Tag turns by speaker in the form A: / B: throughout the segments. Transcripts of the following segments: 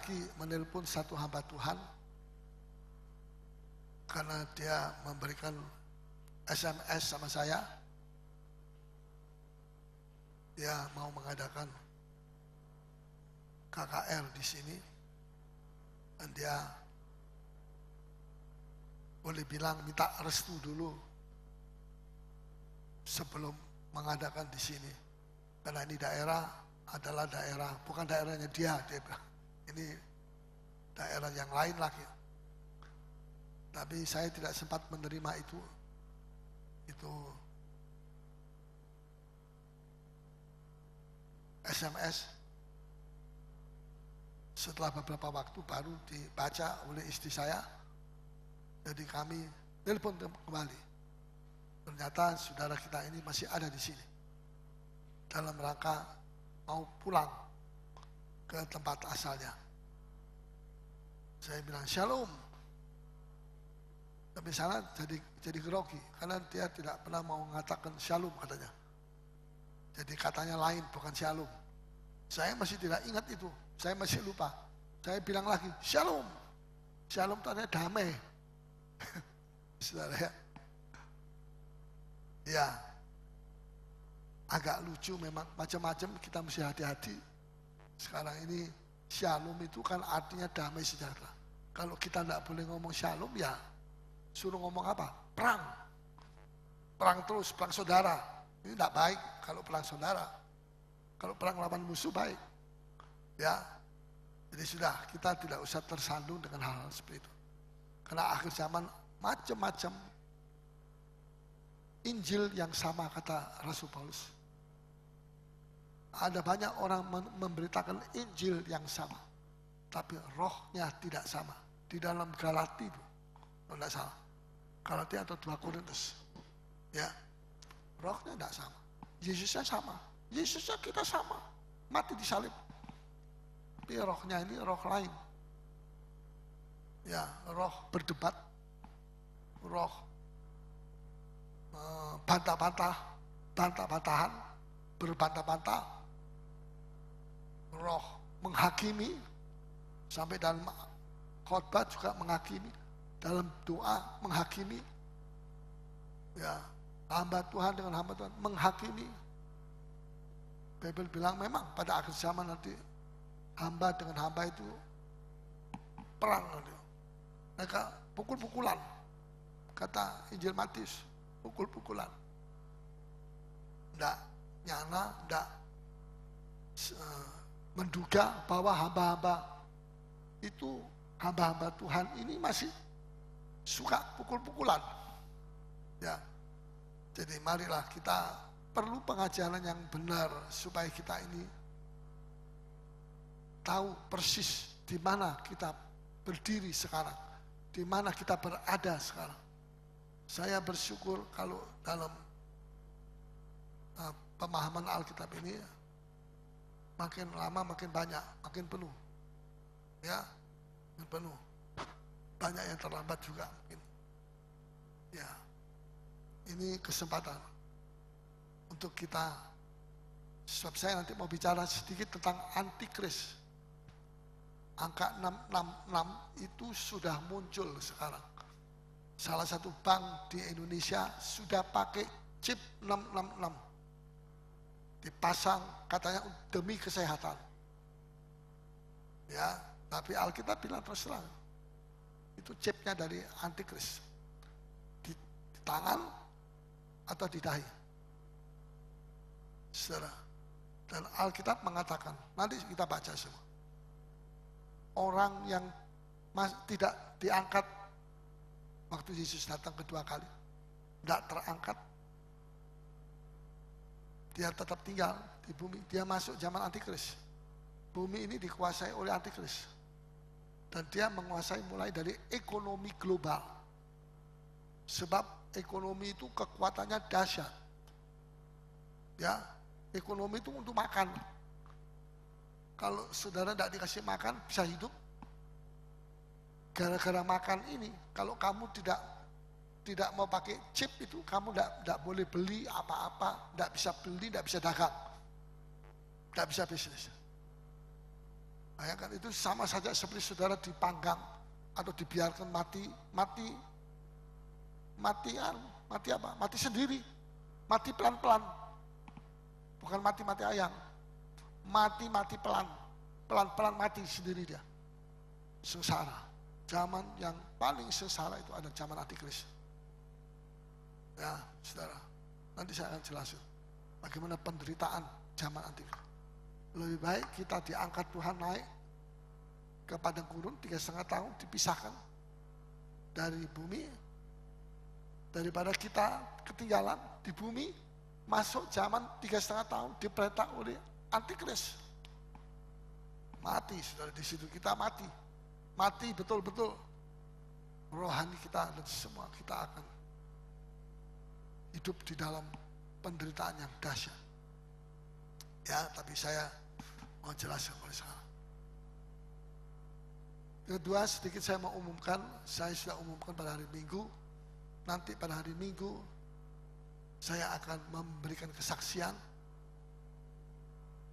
A: lagi menelpon satu hamba Tuhan karena dia memberikan SMS sama saya. Dia mau mengadakan KKR di sini dan dia boleh bilang minta restu dulu sebelum mengadakan di sini. Karena ini daerah adalah daerah, bukan daerahnya dia bilang. Ini daerah yang lain lagi. Tapi saya tidak sempat menerima itu SMS. Setelah beberapa waktu baru dibaca oleh istri saya. Jadi kami telepon kembali. Ternyata saudara kita ini masih ada di sini. Dalam rangka mau pulang ke tempat asalnya. Saya bilang shalom. Tapi sana jadi grogi karena dia tidak pernah mau mengatakan shalom katanya. Jadi katanya lain, bukan shalom. Saya masih tidak ingat itu. Saya masih lupa. Saya bilang lagi, shalom. Shalom itu artinya damai. Saudara ya. Ya. Agak lucu memang. Macam-macam kita mesti hati-hati. Sekarang ini shalom itu kan artinya damai sejahtera. Kalau kita tidak boleh ngomong shalom ya suruh ngomong apa? Perang. Perang terus, perang saudara. Ini tidak baik kalau perang saudara. Kalau perang lawan musuh baik. Ya. Jadi sudah, kita tidak usah tersandung dengan hal-hal seperti itu. Karena akhir zaman macam-macam Injil yang sama kata Rasul Paulus. Ada banyak orang memberitakan Injil yang sama. Tapi rohnya tidak sama. Di dalam Galati itu. Kalau tidak salah. Galati atau 2 Korintus. Ya. Rohnya tidak sama. Yesusnya sama. Yesusnya kita sama. Mati disalib. Tapi rohnya ini roh lain. Ya, roh berdebat. Roh bantah-bantahan, berbantah-bantah. Roh menghakimi. Sampai dalam khotbah juga menghakimi. Dalam doa menghakimi. Ya, hamba Tuhan dengan hamba Tuhan menghakimi. Bible bilang memang pada akhir zaman nanti hamba dengan hamba itu perang nanti. Mereka pukul-pukulan. Kata Injil Matius, pukul-pukulan. Tidak nyana, tidak menduga bahwa hamba-hamba itu, hamba-hamba Tuhan ini masih suka pukul-pukulan. Ya. Jadi marilah kita perlu pengajaran yang benar supaya kita ini tahu persis di mana kita berdiri sekarang, di mana kita berada sekarang. Saya bersyukur kalau dalam pemahaman Alkitab ini makin lama makin banyak, makin penuh. Ya, makin penuh. Banyak yang terlambat juga mungkin. Ya. Ini kesempatan untuk kita, sebab saya nanti mau bicara sedikit tentang antikris. Angka 666 itu sudah muncul sekarang. Salah satu bank di Indonesia sudah pakai chip 666. Dipasang katanya demi kesehatan. Ya, tapi Alkitab bilang terus terang. Itu chipnya dari antikris. Di tangan atau di dahi. Saudara. Dan Alkitab mengatakan, nanti kita baca semua. Orang yang tidak diangkat waktu Yesus datang kedua kali, tidak terangkat, dia tetap tinggal di bumi. Dia masuk zaman antikris. Bumi ini dikuasai oleh antikris. Dan dia menguasai mulai dari ekonomi global. Sebab ekonomi itu kekuatannya dahsyat. Ya, ekonomi itu untuk makan. Kalau saudara tidak dikasih makan, bisa hidup. Gara-gara makan ini, kalau kamu tidak mau pakai chip itu, kamu tidak boleh beli apa-apa, tidak bisa beli, tidak bisa dagang, tidak bisa bisnis. Bayangkan itu sama saja seperti saudara dipanggang atau dibiarkan mati apa? Mati sendiri, mati pelan-pelan, bukan mati ayang, mati pelan-pelan mati sendiri dia. Sengsara. Zaman yang paling sengsara itu ada zaman Antikris. Ya, saudara. Nanti saya akan jelasin bagaimana penderitaan zaman Antikris. Lebih baik kita diangkat Tuhan naik ke padang gurun 3,5 tahun, dipisahkan dari bumi, daripada kita ketinggalan di bumi, masuk zaman 3,5 tahun diperintah oleh Antikris. Mati, saudara, di situ kita mati betul-betul. Rohani kita dan semua kita akan hidup di dalam penderitaan yang dahsyat. Ya, tapi saya mau jelaskan mulai sekarang. Kedua, sedikit saya mau umumkan, saya sudah umumkan pada hari Minggu. Nanti pada hari Minggu saya akan memberikan kesaksian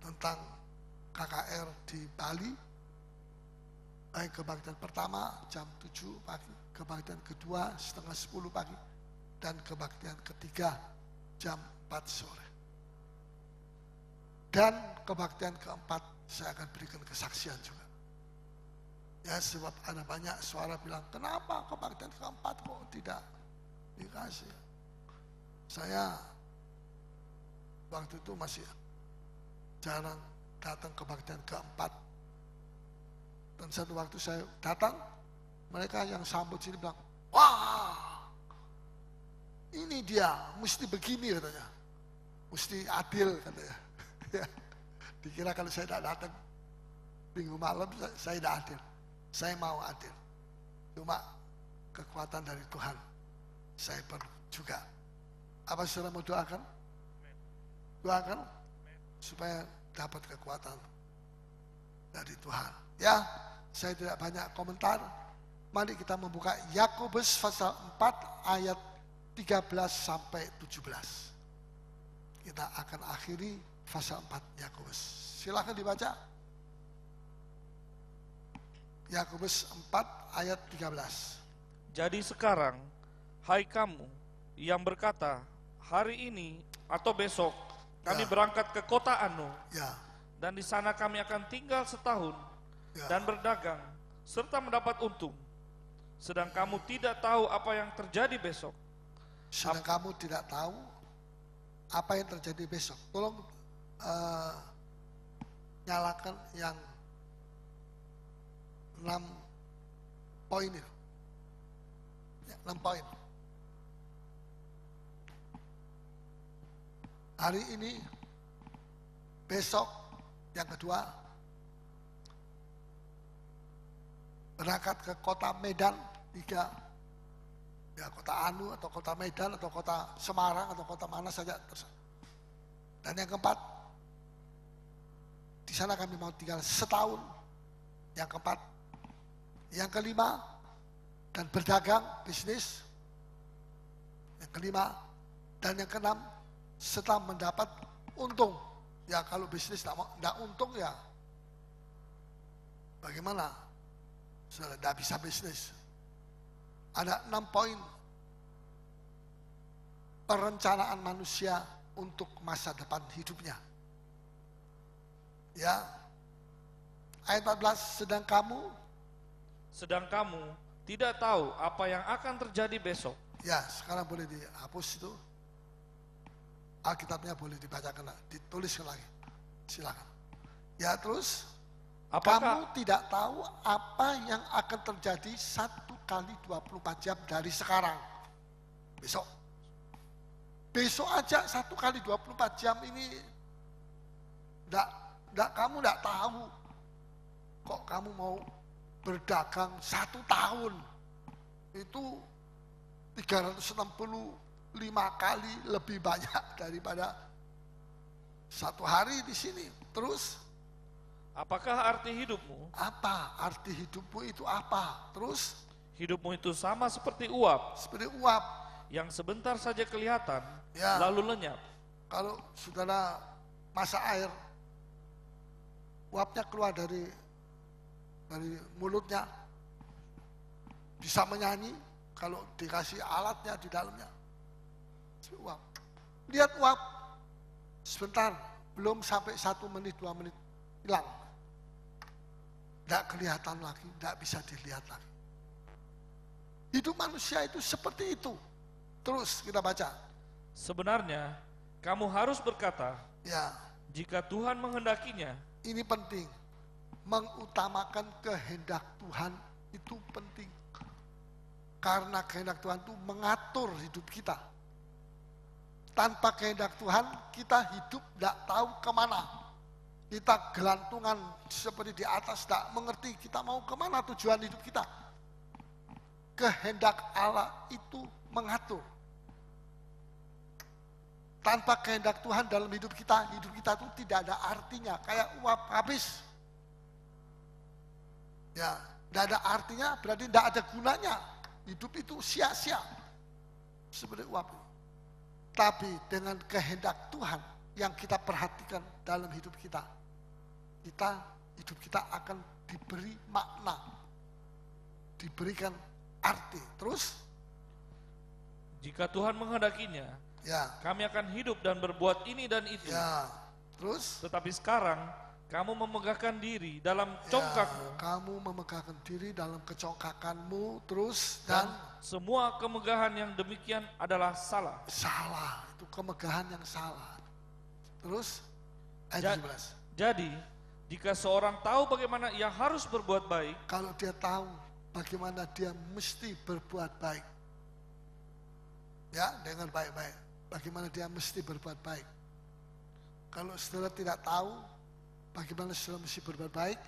A: tentang KKR di Bali. Baik kebaktian pertama jam 7 pagi, kebaktian kedua setengah 10 pagi, dan kebaktian ketiga jam 4 sore. Dan kebaktian keempat saya akan berikan kesaksian juga. Ya, sebab ada banyak suara bilang, kenapa kebaktian keempat kok tidak dikasih? Saya waktu itu masih jarang datang kebaktian keempat. Dan satu waktu saya datang, mereka yang sambut sini bilang, wah, ini dia, mesti begini katanya. Mesti adil katanya. Ya, dikira kalau saya tidak datang minggu malam, saya tidak adil. Saya mau adil. Cuma kekuatan dari Tuhan saya perlu juga. Apa saudara mau doakan? Doakan supaya dapat kekuatan dari Tuhan. Ya, saya tidak banyak komentar. Mari kita membuka Yakobus pasal 4 ayat 13 sampai 17. Kita akan akhiri pasal 4 Yakobus. Silakan dibaca. Yakobus 4 ayat 13.
B: Jadi sekarang, hai kamu yang berkata, hari ini atau besok kami berangkat ke kota Anu, dan di sana kami akan tinggal setahun dan berdagang serta mendapat untung. Sedang kamu tidak tahu apa yang terjadi besok.
A: Sedang kamu tidak tahu apa yang terjadi besok. Tolong nyalakan yang 6 poin itu. Ya, 6 poin. Hari ini, besok, yang kedua, berangkat ke kota Medan, 3, ya kota Anu atau kota Medan atau kota Semarang atau kota mana saja. Dan yang keempat, di sana kami mau tinggal setahun. Yang keempat, yang kelima, dan berdagang, bisnis. Yang kelima, dan yang keenam, setelah mendapat untung. Ya kalau bisnis tidak untung ya bagaimana? Sudah tidak bisa bisnis. Ada 6 poin perencanaan manusia untuk masa depan hidupnya. Ya, ayat 14, sedang kamu
B: tidak tahu apa yang akan terjadi besok.
A: Ya, sekarang boleh dihapus itu. Alkitabnya boleh dibacakan, dituliskan lagi. Silakan. Ya, terus kamu tidak tahu apa yang akan terjadi 1 kali 24 jam dari sekarang. Besok. Besok aja 1 kali 24 jam ini kamu tidak tahu. Kok kamu mau berdagang 1 tahun? Itu 365 kali lebih banyak daripada 1 hari di sini. Terus,
B: apakah arti hidupmu?
A: Apa arti hidupmu itu apa? Terus,
B: hidupmu itu sama seperti uap.
A: Seperti uap
B: yang sebentar saja kelihatan, lalu lenyap.
A: Kalau saudara masak air, uapnya keluar dari dari mulutnya, bisa menyanyi kalau dikasih alatnya di dalamnya. Uap. Lihat uap, sebentar, belum sampai 1 menit, 2 menit, hilang. Tidak kelihatan lagi, tidak bisa dilihat lagi. Hidup manusia itu seperti itu. Terus kita baca.
B: Sebenarnya, kamu harus berkata,
A: ya,
B: jika Tuhan menghendakinya.
A: Ini penting. Mengutamakan kehendak Tuhan itu penting. Karena kehendak Tuhan itu mengatur hidup kita. Tanpa kehendak Tuhan, kita hidup tidak tahu kemana. Kita gelantungan seperti di atas, tidak mengerti kita mau kemana tujuan hidup kita. Kehendak Allah itu mengatur. Tanpa kehendak Tuhan dalam hidup kita itu tidak ada artinya. Kayak uap habis. Ya, tidak ada artinya berarti tidak ada gunanya. Hidup itu sia-sia. Seperti uap. Tapi dengan kehendak Tuhan yang kita perhatikan dalam hidup kita, hidup kita akan diberi makna, diberikan arti. Terus,
B: jika Tuhan menghendakinya,
A: ya,
B: kami akan hidup dan berbuat ini dan itu.
A: Ya, terus.
B: Tetapi sekarang kamu memegahkan diri dalam congkakmu.
A: Kamu memegahkan diri dalam kecongkakanmu, terus dan
B: semua kemegahan yang demikian adalah salah.
A: Salah, itu kemegahan yang salah. Terus ayat 17.
B: Jadi, jika seorang tahu bagaimana ia harus berbuat baik,
A: kalau dia tahu bagaimana dia mesti berbuat baik, ya, dengan baik-baik, bagaimana dia mesti berbuat baik. Kalau saudara tidak tahu bagaimana saudara mesti berbuat baik,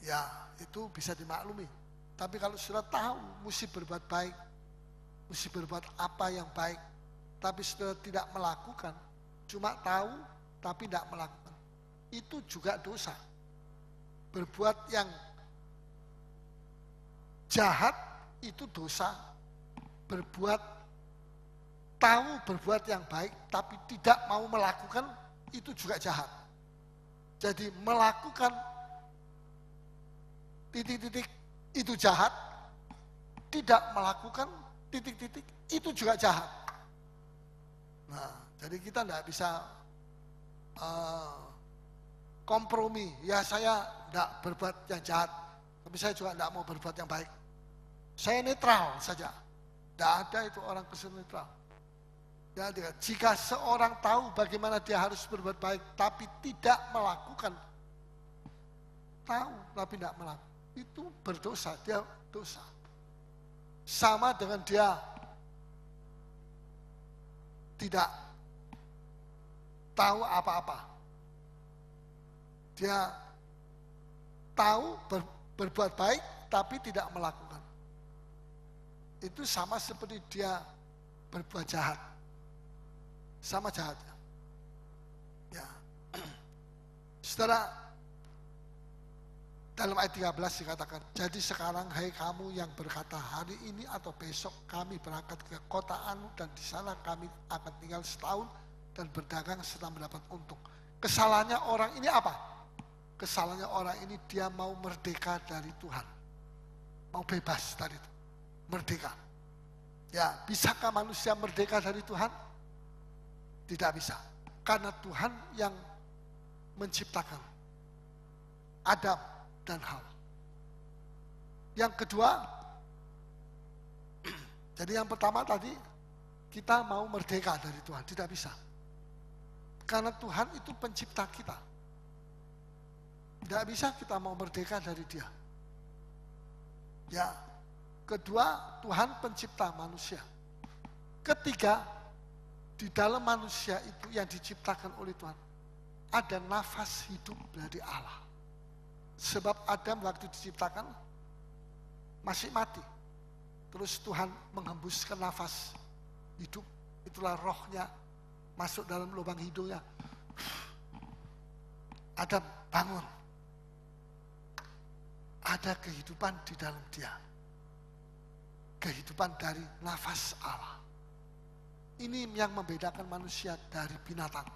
A: ya itu bisa dimaklumi. Tapi kalau saudara tahu mesti berbuat baik, mesti berbuat apa yang baik, tapi saudara tidak melakukan, cuma tahu tapi tidak melakukan, itu juga dosa. Berbuat yang jahat itu dosa. Berbuat, tahu berbuat yang baik tapi tidak mau melakukan, itu juga jahat. Jadi melakukan titik-titik itu jahat, tidak melakukan titik-titik itu juga jahat. Nah, jadi kita tidak bisa kompromi. Ya, saya tidak berbuat yang jahat, tapi saya juga tidak mau berbuat yang baik. Saya netral saja. Tidak ada itu orang Kristen netral. Ya, jika seorang tahu bagaimana dia harus berbuat baik, tapi tidak melakukan, tahu tapi tidak melakukan, itu berdosa, dia dosa. Sama dengan dia tidak tahu apa-apa. Dia tahu berbuat baik, tapi tidak melakukan. Itu sama seperti dia berbuat jahat. Sama jahatnya. Ya. Saudara, dalam ayat 13 dikatakan, jadi sekarang hai kamu yang berkata hari ini atau besok kami berangkat ke kota Anu dan di sana kami akan tinggal setahun dan berdagang serta mendapat untung. Kesalahannya orang ini apa? Kesalahannya orang ini dia mau merdeka dari Tuhan. Mau bebas dari itu. Merdeka. Ya, bisakah manusia merdeka dari Tuhan? Tidak bisa. Karena Tuhan yang menciptakan Adam dan Hawa. Yang kedua, jadi yang pertama tadi, kita mau merdeka dari Tuhan. Tidak bisa. Karena Tuhan itu pencipta kita. Tidak bisa kita mau merdeka dari Dia. Ya, kedua, Tuhan pencipta manusia. Ketiga, di dalam manusia itu yang diciptakan oleh Tuhan, ada nafas hidup dari Allah. Sebab Adam waktu diciptakan masih mati. Terus Tuhan menghembuskan nafas hidup, itulah rohnya masuk dalam lubang hidungnya. Adam bangun. Ada kehidupan di dalam dia. Kehidupan dari nafas Allah. Ini yang membedakan manusia dari binatang.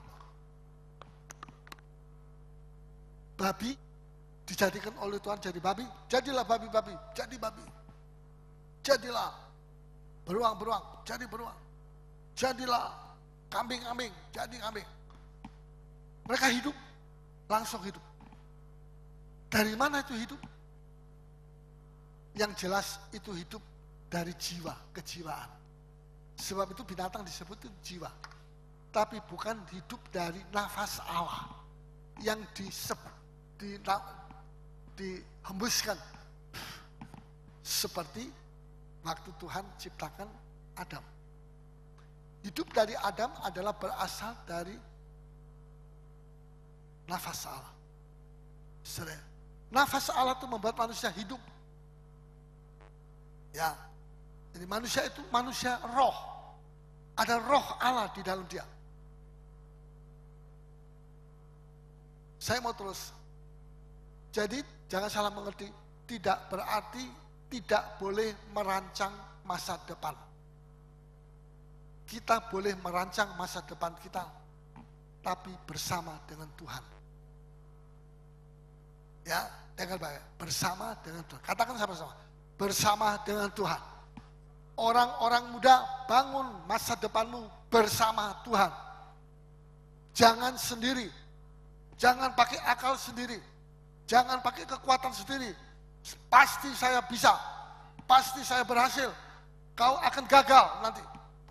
A: Babi dijadikan oleh Tuhan jadi babi, jadilah babi-babi, jadi babi. Jadilah beruang-beruang, jadi beruang. Jadilah kambing-kambing, jadi kambing. Mereka hidup, langsung hidup. Dari mana itu hidup? Yang jelas itu hidup dari jiwa, kejiwaan. Sebab itu binatang disebut itu jiwa. Tapi bukan hidup dari nafas Allah yang dihembuskan. Seperti waktu Tuhan ciptakan Adam. Hidup dari Adam adalah berasal dari nafas Allah. Nafas Allah itu membuat manusia hidup. Ya, jadi manusia itu manusia roh. Ada roh Allah di dalam dia. Saya mau terus. Jadi jangan salah mengerti. Tidak berarti tidak boleh merancang masa depan. Kita boleh merancang masa depan kita, tapi bersama dengan Tuhan. Ya, dengar baik. Bersama dengan Tuhan. Katakan sama-sama. Bersama dengan Tuhan. Orang-orang muda, bangun masa depanmu bersama Tuhan. Jangan sendiri. Jangan pakai akal sendiri. Jangan pakai kekuatan sendiri. Pasti saya bisa. Pasti saya berhasil. Kau akan gagal nanti.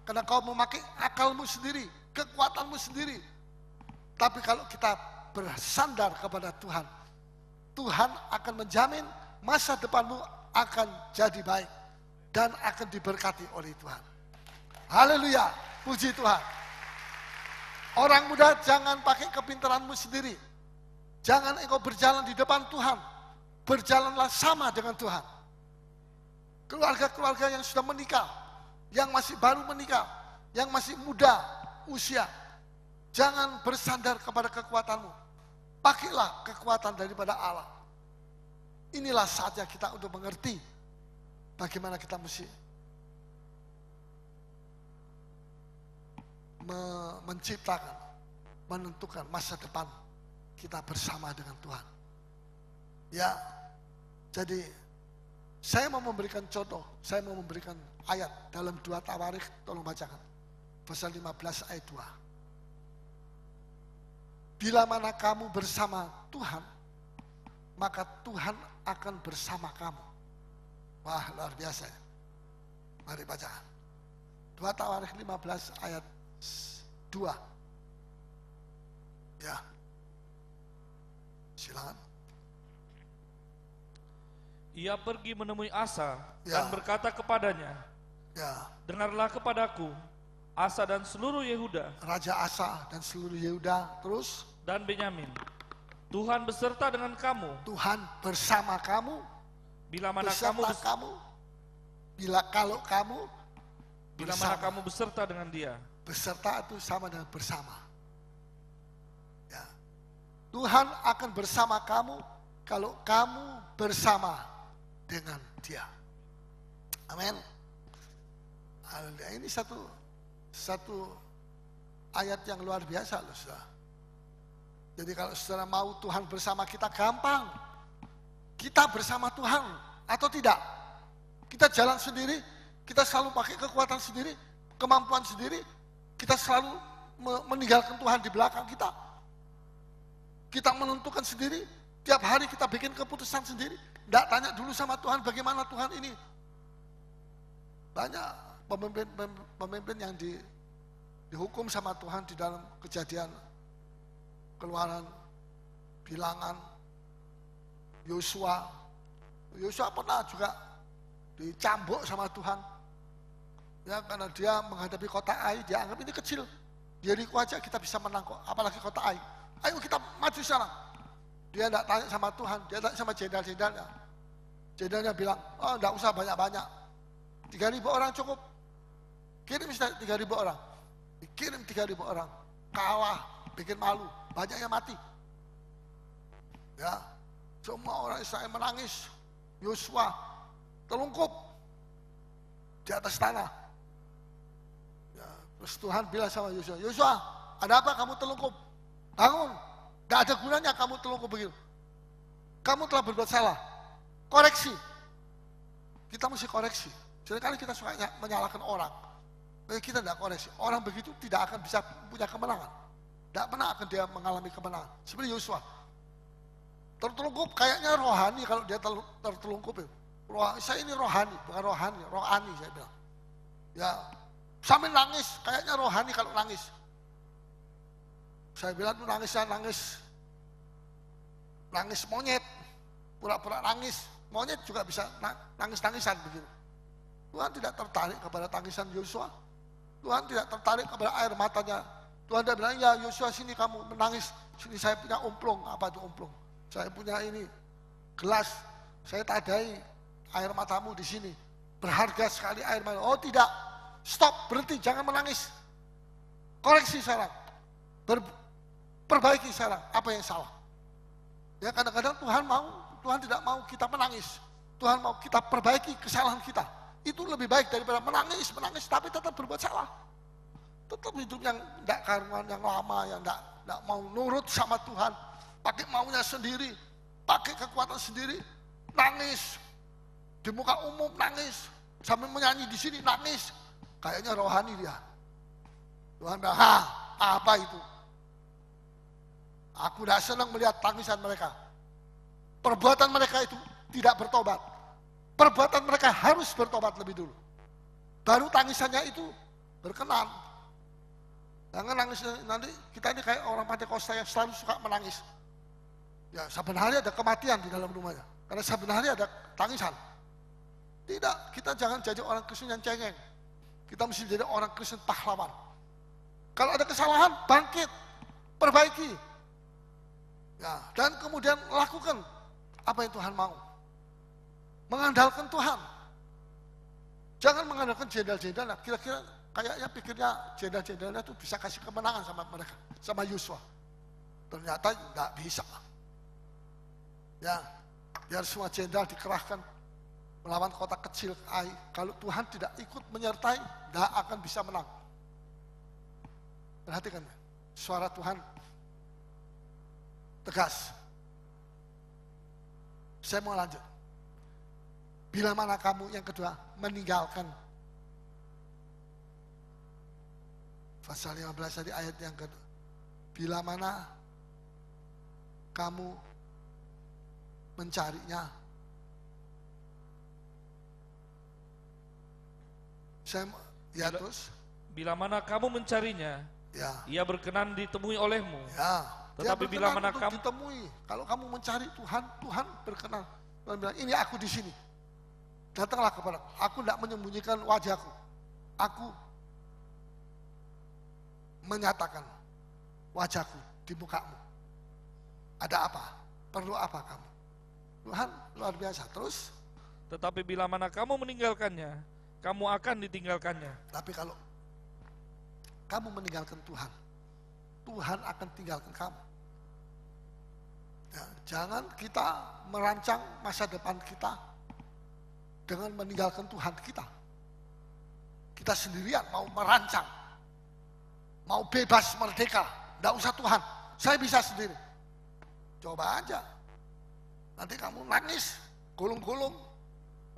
A: Karena kau memakai akalmu sendiri, kekuatanmu sendiri. Tapi kalau kita bersandar kepada Tuhan, Tuhan akan menjamin masa depanmu akan jadi baik dan akan diberkati oleh Tuhan. Haleluya, puji Tuhan. Orang muda jangan pakai kepintaranmu sendiri. Jangan engkau berjalan di depan Tuhan. Berjalanlah sama dengan Tuhan. Keluarga-keluarga yang sudah menikah, yang masih baru menikah, yang masih muda usia, jangan bersandar kepada kekuatanmu. Pakailah kekuatan daripada Allah. Inilah saatnya kita untuk mengerti bagaimana kita mesti menciptakan, menentukan masa depan kita bersama dengan Tuhan. Ya, jadi saya mau memberikan contoh, saya mau memberikan ayat dalam 2 Tawarikh, tolong bacakan. Pasal 15 ayat 2. Bila mana kamu bersama Tuhan, maka Tuhan akan bersama kamu. Wah, luar biasa ya. Mari bacakan. 2 Tawarikh 15 ayat 2. Ya. Silakan.
B: Ia pergi menemui Asa dan berkata kepadanya, dengarlah kepadaku, Asa dan seluruh Yehuda.
A: Raja Asa dan seluruh Yehuda, terus?
B: Dan Benyamin. Tuhan beserta dengan kamu.
A: Tuhan bersama kamu.
B: Bila mana kamu beserta dengan dia.
A: Beserta itu sama dengan bersama. Ya. Tuhan akan bersama kamu kalau kamu bersama dengan dia. Amin. Ini satu ayat yang luar biasa loh, saudara. Jadi kalau saudara mau Tuhan bersama kita, gampang. Kita bersama Tuhan atau tidak. Kita jalan sendiri, kita selalu pakai kekuatan sendiri, kemampuan sendiri, kita selalu meninggalkan Tuhan di belakang kita. Kita menentukan sendiri, tiap hari kita bikin keputusan sendiri. Tidak tanya dulu sama Tuhan bagaimana Tuhan ini. Banyak pemimpin yang dihukum sama Tuhan di dalam Kejadian, Keluaran, Bilangan, Yosua pernah juga dicambuk sama Tuhan. Ya, karena dia menghadapi kota Ai, dia anggap ini kecil. Yeriko aja kita bisa menang kok, apalagi kota Ai. Ayo kita maju sekarang. Dia tidak tanya sama Tuhan, dia tanya sama jenderal-jenderalnya. Jenderalnya bilang, oh tidak usah banyak-banyak. 3.000 orang cukup. Kirim 3.000 orang. Dikirim 3.000 orang. Kalah, bikin malu, banyak yang mati. Ya, semua orang Israel menangis. Yosua telungkup di atas tanah. Ya, terus Tuhan bilang sama Yosua, Yosua, ada apa kamu telungkup? Bangun, gak ada gunanya kamu telungkup begitu. kamu telah berbuat salah. Koreksi. Kita mesti koreksi. Seringkali kita suka menyalahkan orang. Kita tidak koreksi. Orang begitu tidak akan bisa punya kemenangan. Tidak pernah akan dia mengalami kemenangan. Seperti Yosua. Tertelungkup kayaknya rohani kalau dia tertelungkup. Saya ini rohani, bukan rohani saya bilang. Ya, sambil nangis, kayaknya rohani kalau nangis. Saya bilang tuh nangis monyet, pura-pura nangis. Monyet juga bisa nangis-nangisan begitu. Tuhan tidak tertarik kepada tangisan Yosua. Tuhan tidak tertarik kepada air matanya. Tuhan tidak bilang, ya Yosua sini kamu menangis. Sini saya punya umplung. Apa itu umplung? Saya punya ini, gelas. Saya tadai air matamu di sini. Berharga sekali air mata. Oh tidak, stop, berhenti, jangan menangis. Koreksi sekarang. Perbaiki sekarang apa yang salah. Ya kadang-kadang Tuhan tidak mau kita menangis. Tuhan mau kita perbaiki kesalahan kita. Itu lebih baik daripada menangis tapi tetap berbuat salah. Tetap hidup yang tidak karuan, yang lama, yang tidak mau nurut sama Tuhan. Pakai maunya sendiri, pakai kekuatan sendiri, nangis. Di muka umum nangis, sambil menyanyi di sini nangis. Kayaknya rohani dia. Tuhan bilang, apa itu? Aku tidak senang melihat tangisan mereka. Perbuatan mereka itu tidak bertobat. Perbuatan mereka harus bertobat lebih dulu. Baru tangisannya itu berkenan. Jangan nangis nanti kita ini kayak orang Pentakosta yang selalu suka menangis. Ya sebenarnya ada kematian di dalam rumahnya. Karena sebenarnya ada tangisan. Tidak, kita jangan jadi orang Kristen yang cengeng. Kita mesti jadi orang Kristen pahlawan. Kalau ada kesalahan, bangkit, perbaiki. Ya, dan kemudian lakukan apa yang Tuhan mau. Mengandalkan Tuhan. Jangan mengandalkan jenderal-jenderal. Kira-kira kayaknya pikirnya jenderal-jenderalnya itu bisa kasih kemenangan sama mereka, sama Yosua. Ternyata nggak bisa. Ya, biar semua jenderal dikerahkan melawan kota kecil Ai. Kalau Tuhan tidak ikut menyertai, nggak akan bisa menang. Perhatikan, suara Tuhan tegas. Saya mau lanjut. Bila mana kamu yang kedua meninggalkan. Pasal 15 tadi ayat yang kedua. Bila mana kamu mencarinya. Terus.
B: Bila mana kamu mencarinya, ya. Ia berkenan ditemui olehmu.
A: Ya.
B: Tetapi bila mana kamu
A: ditemui, kalau kamu mencari Tuhan, Tuhan berkenan. Tuhan bilang, ini aku di sini. Datanglah kepada aku. Aku tidak menyembunyikan wajahku. Aku menyatakan wajahku di mukamu. Ada apa? Perlu apa kamu? Tuhan luar biasa. Terus?
B: Tetapi bila mana kamu meninggalkannya, kamu akan ditinggalkannya.
A: Tapi kalau kamu meninggalkan Tuhan, Tuhan akan tinggalkan kamu. Ya, jangan kita merancang masa depan kita dengan meninggalkan Tuhan kita. Kita sendirian mau merancang, mau bebas merdeka, tidak usah Tuhan. Saya bisa sendiri. Coba aja. Nanti kamu nangis, gulung-gulung.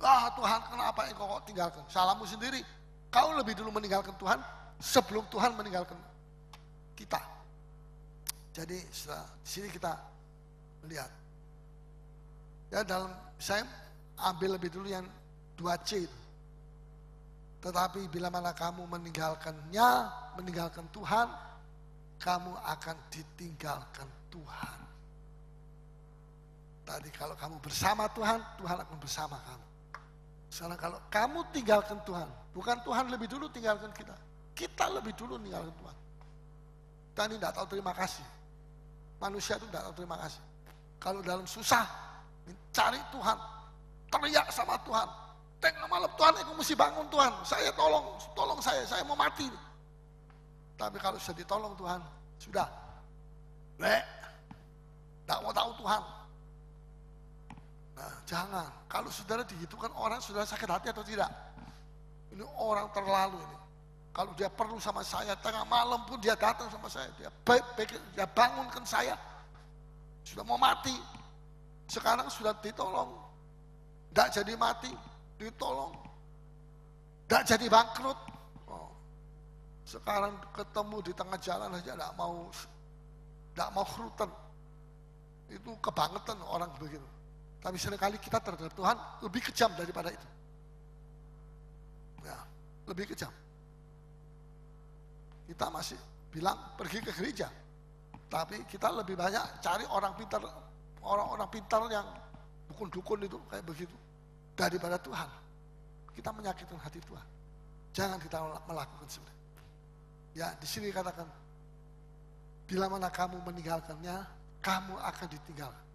A: Tuhan kenapa engkau kok tinggalkan? Salahmu sendiri. Kau lebih dulu meninggalkan Tuhan sebelum Tuhan meninggalkan kita. Jadi setelah di sini kita melihat. Ya saya ambil lebih dulu yang 2C. Tetapi bila mana kamu meninggalkannya, meninggalkan Tuhan, kamu akan ditinggalkan Tuhan. Tadi kalau kamu bersama Tuhan, Tuhan akan bersama kamu. Sekarang kalau kamu tinggalkan Tuhan, bukan Tuhan lebih dulu tinggalkan kita. Kita lebih dulu tinggalkan Tuhan. Kita ini tidak tahu terima kasih. Manusia itu tidak tahu terima kasih. Kalau dalam susah, mencari Tuhan, teriak sama Tuhan. Tengah malam, Tuhan aku mesti bangun Tuhan. Saya tolong saya mau mati. Tapi kalau sudah ditolong Tuhan, sudah. Tidak mau tahu Tuhan. Nah, jangan. Kalau saudara dihitungkan orang, saudara sakit hati atau tidak? Ini orang terlalu ini. Kalau dia perlu sama saya, tengah malam pun dia datang sama saya. Dia bangunkan saya. Sudah mau mati. Sekarang sudah ditolong, tidak jadi mati, ditolong, tidak jadi bangkrut. Oh. Sekarang ketemu di tengah jalan aja tidak mau khrutan. Itu kebangetan orang begitu. Tapi seringkali kita terhadap Tuhan lebih kejam daripada itu. Ya, lebih kejam. Kita masih bilang pergi ke gereja, tapi kita lebih banyak cari orang pintar yang dukun-dukun itu kayak begitu daripada Tuhan. Kita menyakitkan hati Tuhan. Jangan kita melakukan sebenarnya. Ya, di sini katakan, bila mana kamu meninggalkannya, kamu akan ditinggalkan.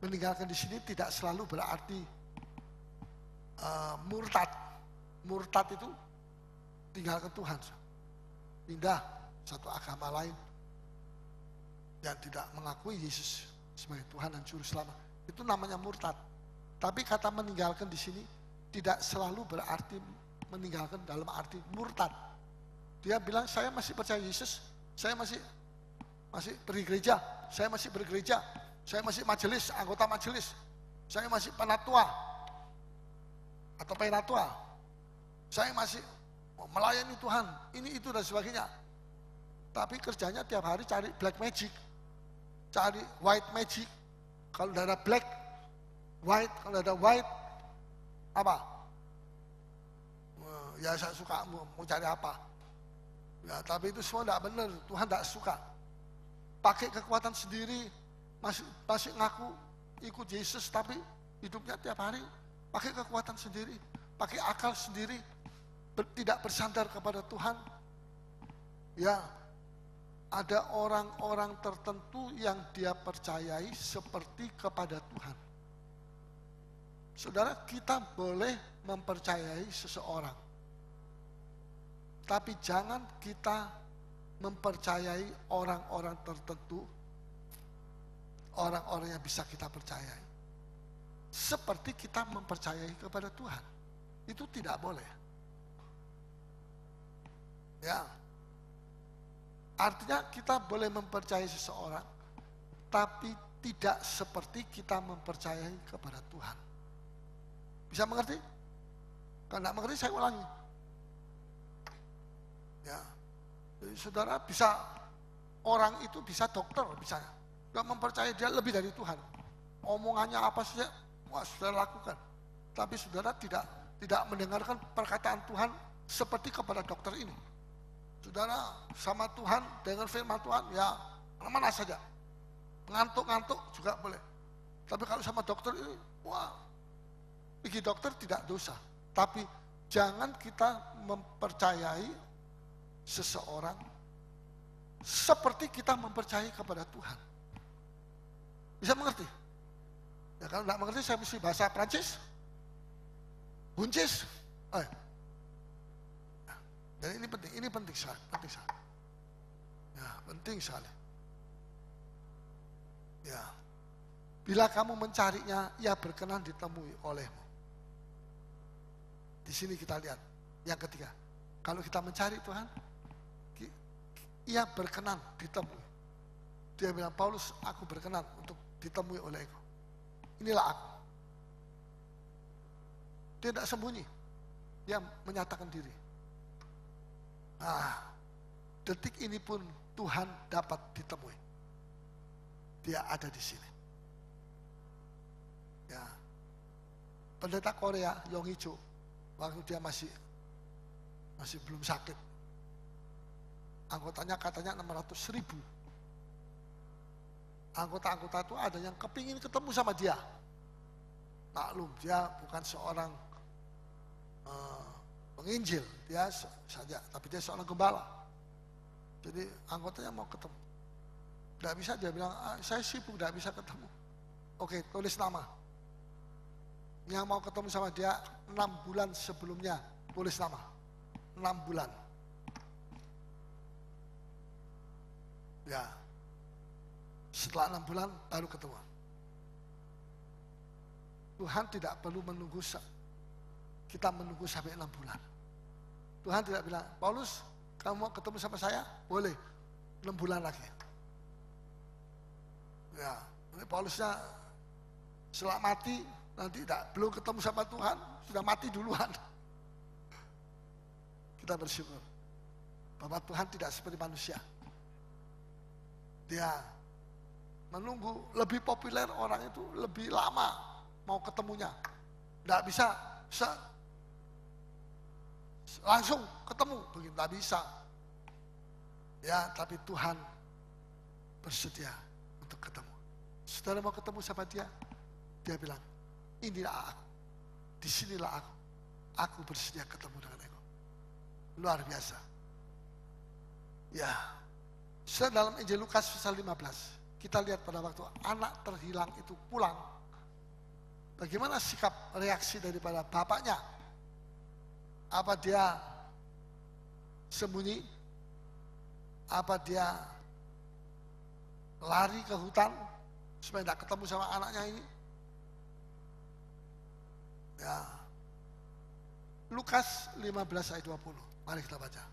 A: Meninggalkan di sini tidak selalu berarti murtad. Murtad itu tinggalkan Tuhan, pindah satu agama lain yang tidak mengakui Yesus sebagai Tuhan dan Juru Selamat. Itu namanya murtad. Tapi kata meninggalkan di sini tidak selalu berarti meninggalkan dalam arti murtad. Dia bilang saya masih percaya Yesus, saya masih pergi gereja, saya masih bergereja, saya masih majelis, anggota majelis, saya masih penatua atau penatua, saya masih melayani Tuhan, ini itu dan sebagainya. Tapi kerjanya tiap hari cari black magic, cari white magic. Kalau tidak ada black, white, kalau ada white, apa? Ya saya suka mau cari apa. Ya, tapi itu semua tidak benar, Tuhan tidak suka. Pakai kekuatan sendiri, masih ngaku ikut Yesus, tapi hidupnya tiap hari pakai kekuatan sendiri, pakai akal sendiri, tidak bersandar kepada Tuhan. Ya, ada orang-orang tertentu yang dia percayai seperti kepada Tuhan. Saudara, kita boleh mempercayai seseorang, tapi jangan kita mempercayai orang-orang tertentu, orang-orang yang bisa kita percayai, seperti kita mempercayai kepada Tuhan. Itu tidak boleh. Ya, artinya kita boleh mempercayai seseorang, tapi tidak seperti kita mempercayai kepada Tuhan. Bisa mengerti? Kalau tidak mengerti saya ulangi. Ya, jadi saudara bisa, orang itu bisa dokter, bisa nggak mempercayai dia lebih dari Tuhan. Omongannya apa saja, wah saudara lakukan. Tapi saudara tidak mendengarkan perkataan Tuhan seperti kepada dokter ini. Saudara sama Tuhan dengan firman Tuhan ya mana saja. Ngantuk-ngantuk juga boleh. Tapi kalau sama dokter ini, wah, pergi dokter tidak dosa. Tapi jangan kita mempercayai seseorang seperti kita mempercayai kepada Tuhan. Bisa mengerti? Ya kalau tidak mengerti saya mesti bahasa Prancis, Buncis. Dan ini penting sekali, Ya, penting sekali. Ya, bila kamu mencarinya, ia berkenan ditemui olehmu. Di sini kita lihat yang ketiga, kalau kita mencari Tuhan, ia berkenan ditemui. Dia bilang, Paulus, aku berkenan untuk ditemui oleh Engkau. Inilah aku. Dia tidak sembunyi, dia menyatakan diri. Nah, detik ini pun Tuhan dapat ditemui. Dia ada di sini. Ya, pendeta Korea Yong Hee-cho, waktu dia masih belum sakit, anggotanya katanya 600.000. Anggota-anggota itu ada yang kepingin ketemu sama dia. Maklum, dia bukan seorang penginjil, dia saja, tapi dia seorang gembala. Jadi anggotanya mau ketemu. Tidak bisa, dia bilang, saya sibuk, tidak bisa ketemu. Oke, tulis nama. Yang mau ketemu sama dia 6 bulan sebelumnya, tulis nama. 6 bulan. Ya, setelah 6 bulan baru ketemu. Tuhan tidak perlu menunggu, kita menunggu sampai 6 bulan. Tuhan tidak bilang, Paulus, kamu mau ketemu sama saya? Boleh, 6 bulan lagi. Ya, ini Paulusnya Setelah mati, nanti belum ketemu sama Tuhan, sudah mati duluan. Kita bersyukur bahwa Tuhan tidak seperti manusia. Dia menunggu, lebih populer orang itu lebih lama mau ketemunya. Tidak bisa langsung ketemu, begitu tidak bisa. Ya, tapi Tuhan bersedia untuk ketemu. Saudara mau ketemu sama dia, dia bilang, inilah aku, disinilah aku bersedia ketemu dengan engkau. Luar biasa. Ya, dalam Injil Lukas pasal 15, kita lihat pada waktu anak terhilang itu pulang, bagaimana sikap reaksi daripada bapaknya? Apa dia sembunyi? Apa dia lari ke hutan supaya tidak ketemu sama anaknya ini? Ya. Lukas 15 ayat 20. Mari kita baca.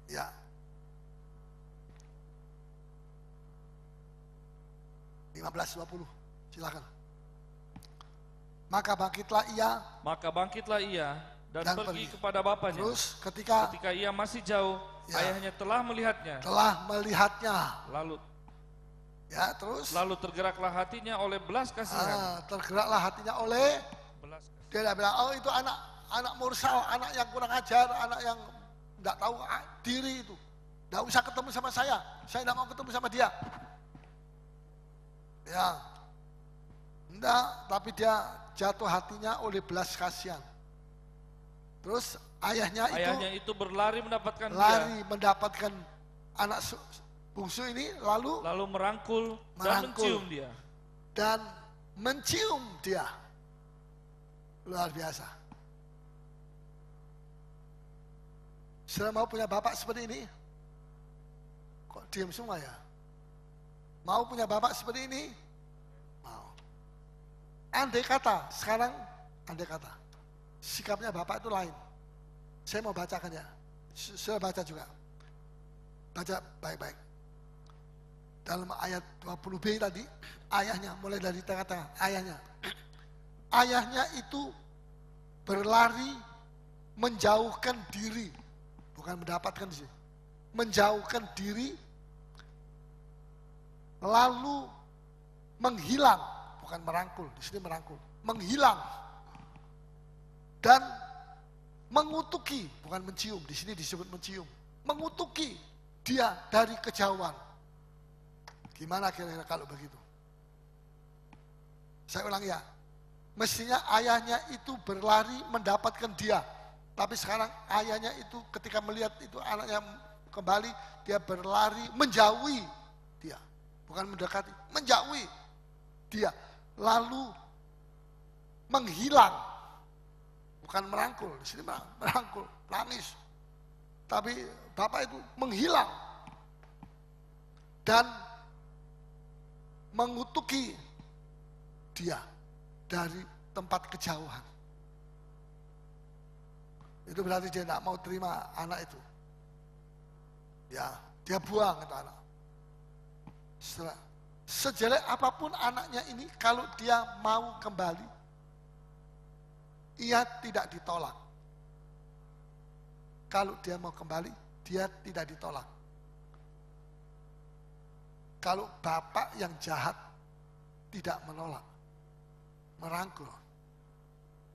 A: Ya. Lima 15-20. Silakan. Maka bangkitlah ia dan pergi kepada bapaknya. Terus ketika ia masih jauh, ya, ayahnya telah melihatnya. Lalu tergeraklah hatinya oleh belas kasihan. Dia bilang, oh itu anak mursal, anak yang kurang ajar, anak yang tidak tahu diri itu. Tidak usah ketemu sama saya tidak mau ketemu sama dia. Ya, enggak, tapi dia jatuh hatinya oleh belas kasihan. Terus ayahnya itu berlari mendapatkan anak bungsu ini, lalu merangkul dan mencium dia. Luar biasa. Sudah mau punya bapak seperti ini? Kok diam semua ya? Mau punya bapak seperti ini? Mau. Andai kata sikapnya bapak itu lain. Saya mau bacakan ya. Saya baca juga. Baca baik-baik. Dalam ayat 20b tadi, ayahnya, mulai dari tengah-tengah, ayahnya itu berlari menjauhkan diri, bukan mendapatkan di sini, menjauhkan diri, lalu menghilang, bukan merangkul, di sini merangkul, menghilang, dan mengutuki, bukan mencium, di sini disebut mencium, mengutuki dia dari kejauhan. Gimana kira-kira kalau begitu? Saya ulang ya. Mestinya ayahnya itu berlari mendapatkan dia. Tapi sekarang ayahnya itu ketika melihat itu anaknya kembali, dia berlari menjauhi dia. Bukan mendekati, menjauhi dia. Lalu menghilang. Bukan merangkul, di sini merangkul, nangis. Tapi bapak itu menghilang. Dan mengutuki dia dari tempat kejauhan. Itu berarti dia tidak mau terima anak itu. Ya, dia buang itu anak. Sejelek apapun anaknya ini, kalau dia mau kembali, ia tidak ditolak. Kalau dia mau kembali, dia tidak ditolak. Kalau bapak yang jahat tidak menolak, merangkul,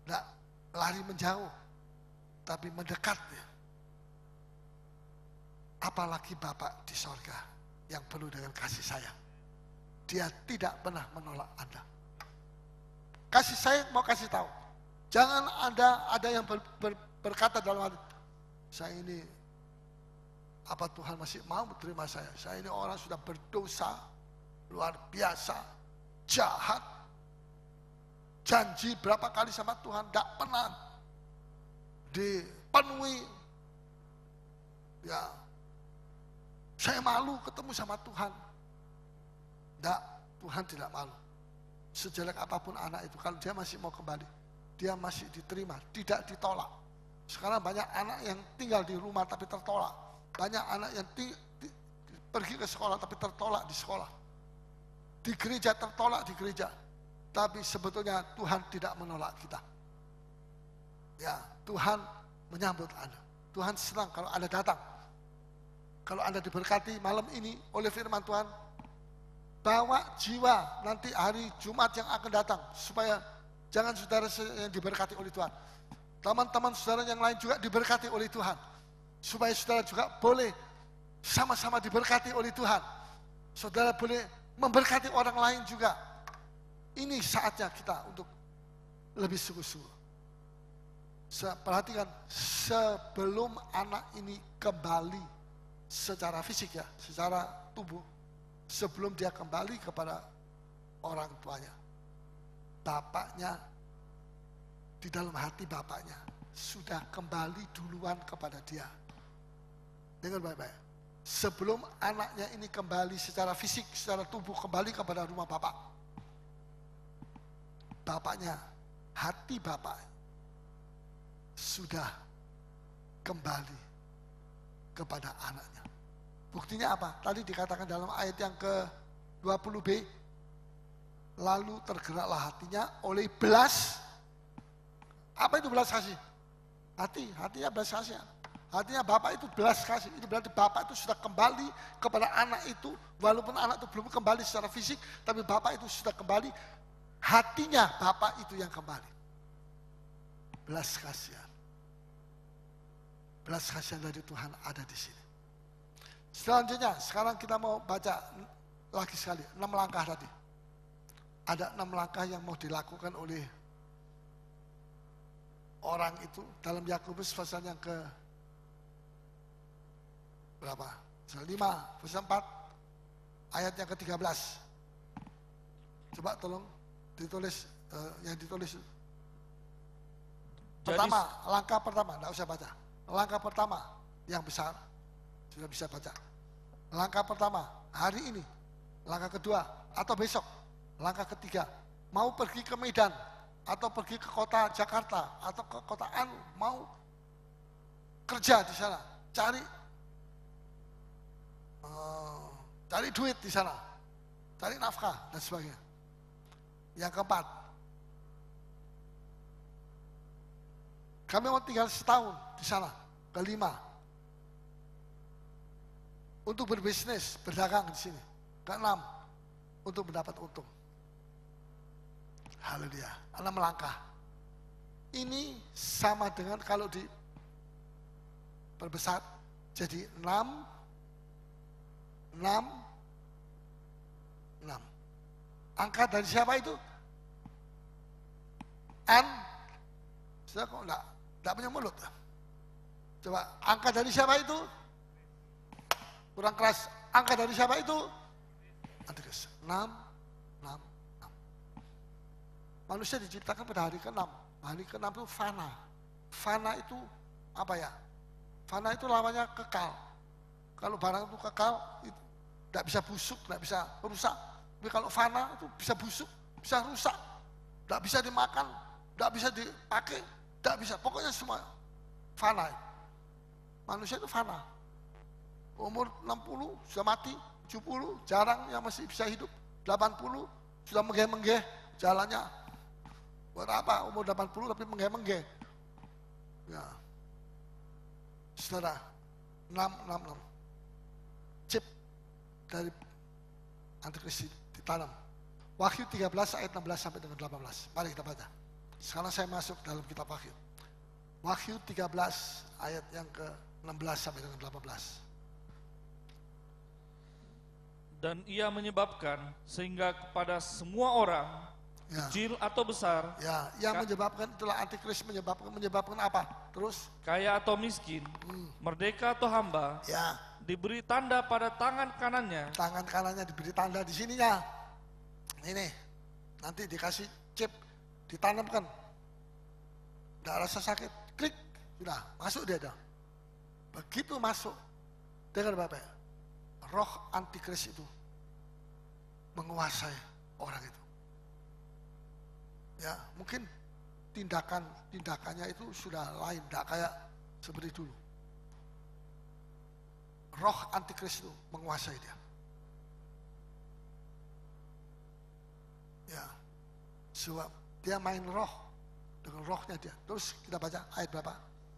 A: tidak lari menjauh, tapi mendekat ya. Apalagi bapak di sorga yang penuh dengan kasih sayang. Dia tidak pernah menolak Anda. Kasih sayang mau kasih tahu. Jangan ada yang berkata dalam hati, saya ini, apa Tuhan masih mau menerima saya? Saya ini orang sudah berdosa, luar biasa, jahat, janji berapa kali sama Tuhan, tidak pernah dipenuhi. Ya, saya malu ketemu sama Tuhan. Tidak, Tuhan tidak malu. Sejelek apapun anak itu, kalau dia masih mau kembali, dia masih diterima, tidak ditolak. Sekarang banyak anak yang tinggal di rumah tapi tertolak. Banyak anak yang pergi ke sekolah tapi tertolak di sekolah. di gereja, tertolak di gereja. Tapi sebetulnya Tuhan tidak menolak kita. Ya, Tuhan menyambut Anda. Tuhan senang kalau Anda datang. Kalau Anda diberkati malam ini oleh firman Tuhan, bawa jiwa nanti hari Jumat yang akan datang. Supaya jangan saudara yang diberkati oleh Tuhan. Teman-teman saudara yang lain juga diberkati oleh Tuhan. Supaya saudara juga boleh sama-sama diberkati oleh Tuhan. Saudara boleh memberkati orang lain juga. Ini saatnya kita untuk lebih sungguh-sungguh. Perhatikan, sebelum anak ini kembali secara fisik ya, secara tubuh, sebelum dia kembali kepada orang tuanya, bapaknya, di dalam hati bapaknya sudah kembali duluan kepada dia. Dengar baik-baik. Sebelum anaknya ini kembali secara fisik, secara tubuh kembali kepada rumah bapak, bapaknya, hati bapak sudah kembali kepada anaknya. Buktinya apa? Tadi dikatakan dalam ayat yang ke-20b, lalu tergeraklah hatinya oleh belas. Apa itu belas kasih? Hatinya belas kasih. Hatinya bapak itu belas kasih. Itu berarti bapak itu sudah kembali kepada anak itu, walaupun anak itu belum kembali secara fisik, tapi bapak itu sudah kembali. Hatinya bapak itu yang kembali. Belas kasihan. Belas kasihan dari Tuhan ada di sini. Selanjutnya, sekarang kita mau baca lagi sekali, 6 langkah tadi. Ada 6 langkah yang mau dilakukan oleh orang itu dalam Yakobus pasal yang ke berapa? Pasal 5, pasal 4, ayat yang ke-13. Coba tolong ditulis, yang ditulis. Pertama, langkah pertama, enggak usah baca. Langkah pertama yang besar, sudah bisa baca. Langkah pertama, hari ini. Langkah kedua, atau besok. Langkah ketiga, mau pergi ke Medan, atau pergi ke kota Jakarta, atau ke kota Anu, mau kerja di sana, cari duit di sana, cari nafkah dan sebagainya. Yang keempat, kami mau tinggal setahun di sana. Kelima, untuk berbisnis, berdagang di sini. Keenam, untuk mendapat untung. Haleluya. 6 langkah. Ini sama dengan kalau diperbesar jadi 6. Angka dari siapa itu? Saya kok enggak punya mulut. Coba, angka dari siapa itu? Kurang keras. Angka dari siapa itu? Antikris. 6. Manusia diciptakan pada hari ke-6. Hari ke-6 itu fana. Fana itu apa ya? Fana itu lawannya kekal. Kalau barang itu kekal, itu tidak bisa busuk, tidak bisa rusak. Tapi kalau fana itu bisa busuk, bisa rusak. Tidak bisa dimakan, tidak bisa dipakai, tidak bisa. Pokoknya semua fana. Manusia itu fana. Umur 60 sudah mati, 70 jarang yang masih bisa hidup, 80 sudah menggeh-menggeh jalannya. Buat apa umur 80 tapi menggeh-menggeh? Ya. Saudara, 6. Chip dari antikris ditanam. Wahyu 13 ayat 16 sampai dengan 18. Mari kita baca. Sekarang saya masuk dalam kitab Wahyu. Wahyu 13 ayat yang ke-16 sampai dengan 18.
B: Dan ia menyebabkan sehingga kepada semua orang, ya, kecil atau besar,
A: ya, yang menyebabkan itulah antikris menyebabkan apa? Terus
B: kaya atau miskin, merdeka atau hamba,
A: ya,
B: diberi tanda pada tangan kanannya. Tangan
A: kanannya diberi tanda di sininya. Ini nanti dikasih chip, ditanamkan. Tidak rasa sakit, klik, sudah masuk dia dah. Begitu masuk, dengar Bapak, roh antikris itu menguasai orang itu. Ya, mungkin tindakannya itu sudah lain, tidak kayak seperti dulu. Roh antikris itu menguasai dia. Ya, sebab dia main roh dengan rohnya dia. Terus kita baca ayat berapa?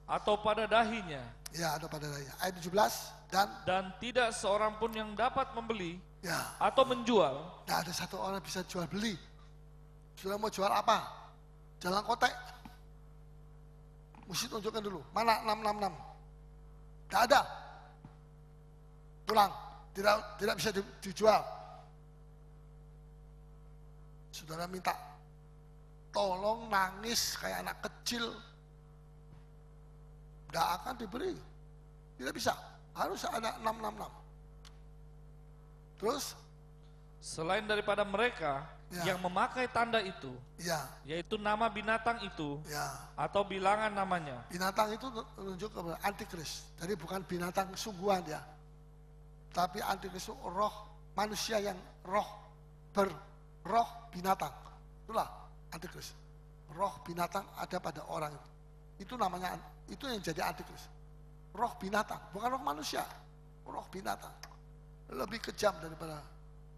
B: Atau pada dahinya.
A: Ya, ada pada dahinya. Ayat 17
B: dan tidak seorang pun yang dapat membeli
A: ya,
B: atau menjual.
A: Nah, ada satu orang bisa jual beli. Sudah mau jual apa? Jalan kotek. Mesti tunjukkan dulu. Mana 666? Tidak ada. Pulang. Tidak bisa dijual. Saudara minta tolong, nangis kayak anak kecil. Tidak akan diberi. Tidak bisa. Harus ada 666. Terus?
B: Selain daripada mereka yang memakai tanda itu, yaitu nama binatang itu, atau bilangan namanya.
A: Binatang itu menunjuk kepada antikris. Jadi bukan binatang sungguhan ya. Tapi antikris itu roh manusia yang berroh binatang. Itulah antikris. Roh binatang ada pada orang itu. Itu namanya, itu yang jadi antikris. Roh binatang, bukan roh manusia. Roh binatang. Lebih kejam daripada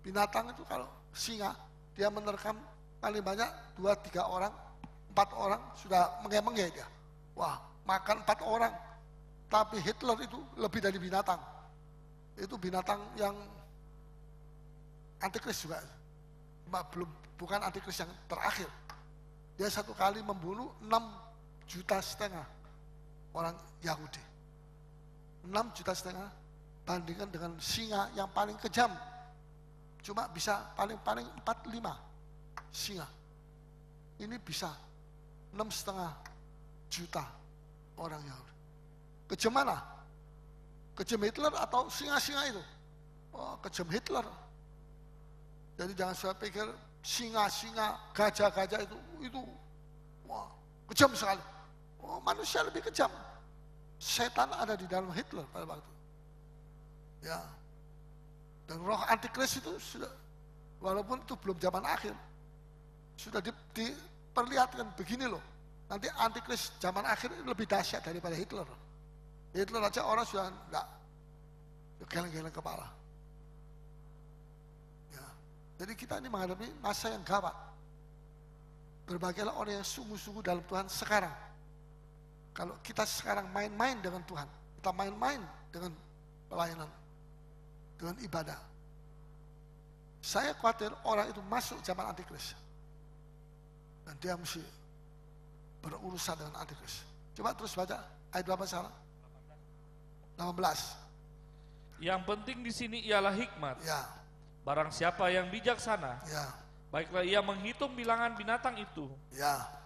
A: binatang itu. Kalau singa, dia menerkam paling banyak 2-3 orang, 4 orang sudah menge-menge dia. Wah, makan 4 orang. Tapi Hitler itu lebih dari binatang. Itu binatang yang antikris juga. Bukan antikris yang terakhir. Dia satu kali membunuh 6,5 juta orang Yahudi. 6,5 juta bandingkan dengan singa yang paling kejam. Cuma bisa paling-paling 4-5 singa. Ini bisa 6,5 juta orang Yahudi. Kejam mana? Kejam Hitler atau singa-singa itu? Oh, kejam Hitler. Jadi jangan saya pikir singa-singa, gajah-gajah itu wah, kejam sekali. Oh, manusia lebih kejam. Setan ada di dalam Hitler pada waktu. Ya. Dan roh antikris itu sudah, walaupun itu belum zaman akhir, sudah diperlihatkan begini loh. Nanti antikris zaman akhir lebih dahsyat daripada Hitler. Hitler aja orang sudah enggak geleng-geleng kepala. Ya. Jadi kita ini menghadapi masa yang gawat. Berbagailah orang yang sungguh-sungguh dalam Tuhan sekarang. Kalau kita sekarang main-main dengan Tuhan, kita main-main dengan pelayanan, dengan ibadah. Saya khawatir orang itu masuk zaman antikris. Dan dia mesti berurusan dengan antikris. Coba terus baca ayat berapa salah? 18.
B: Yang penting di sini ialah hikmat.
A: Ya.
B: Barang siapa yang bijaksana, baiklah ia menghitung bilangan binatang itu.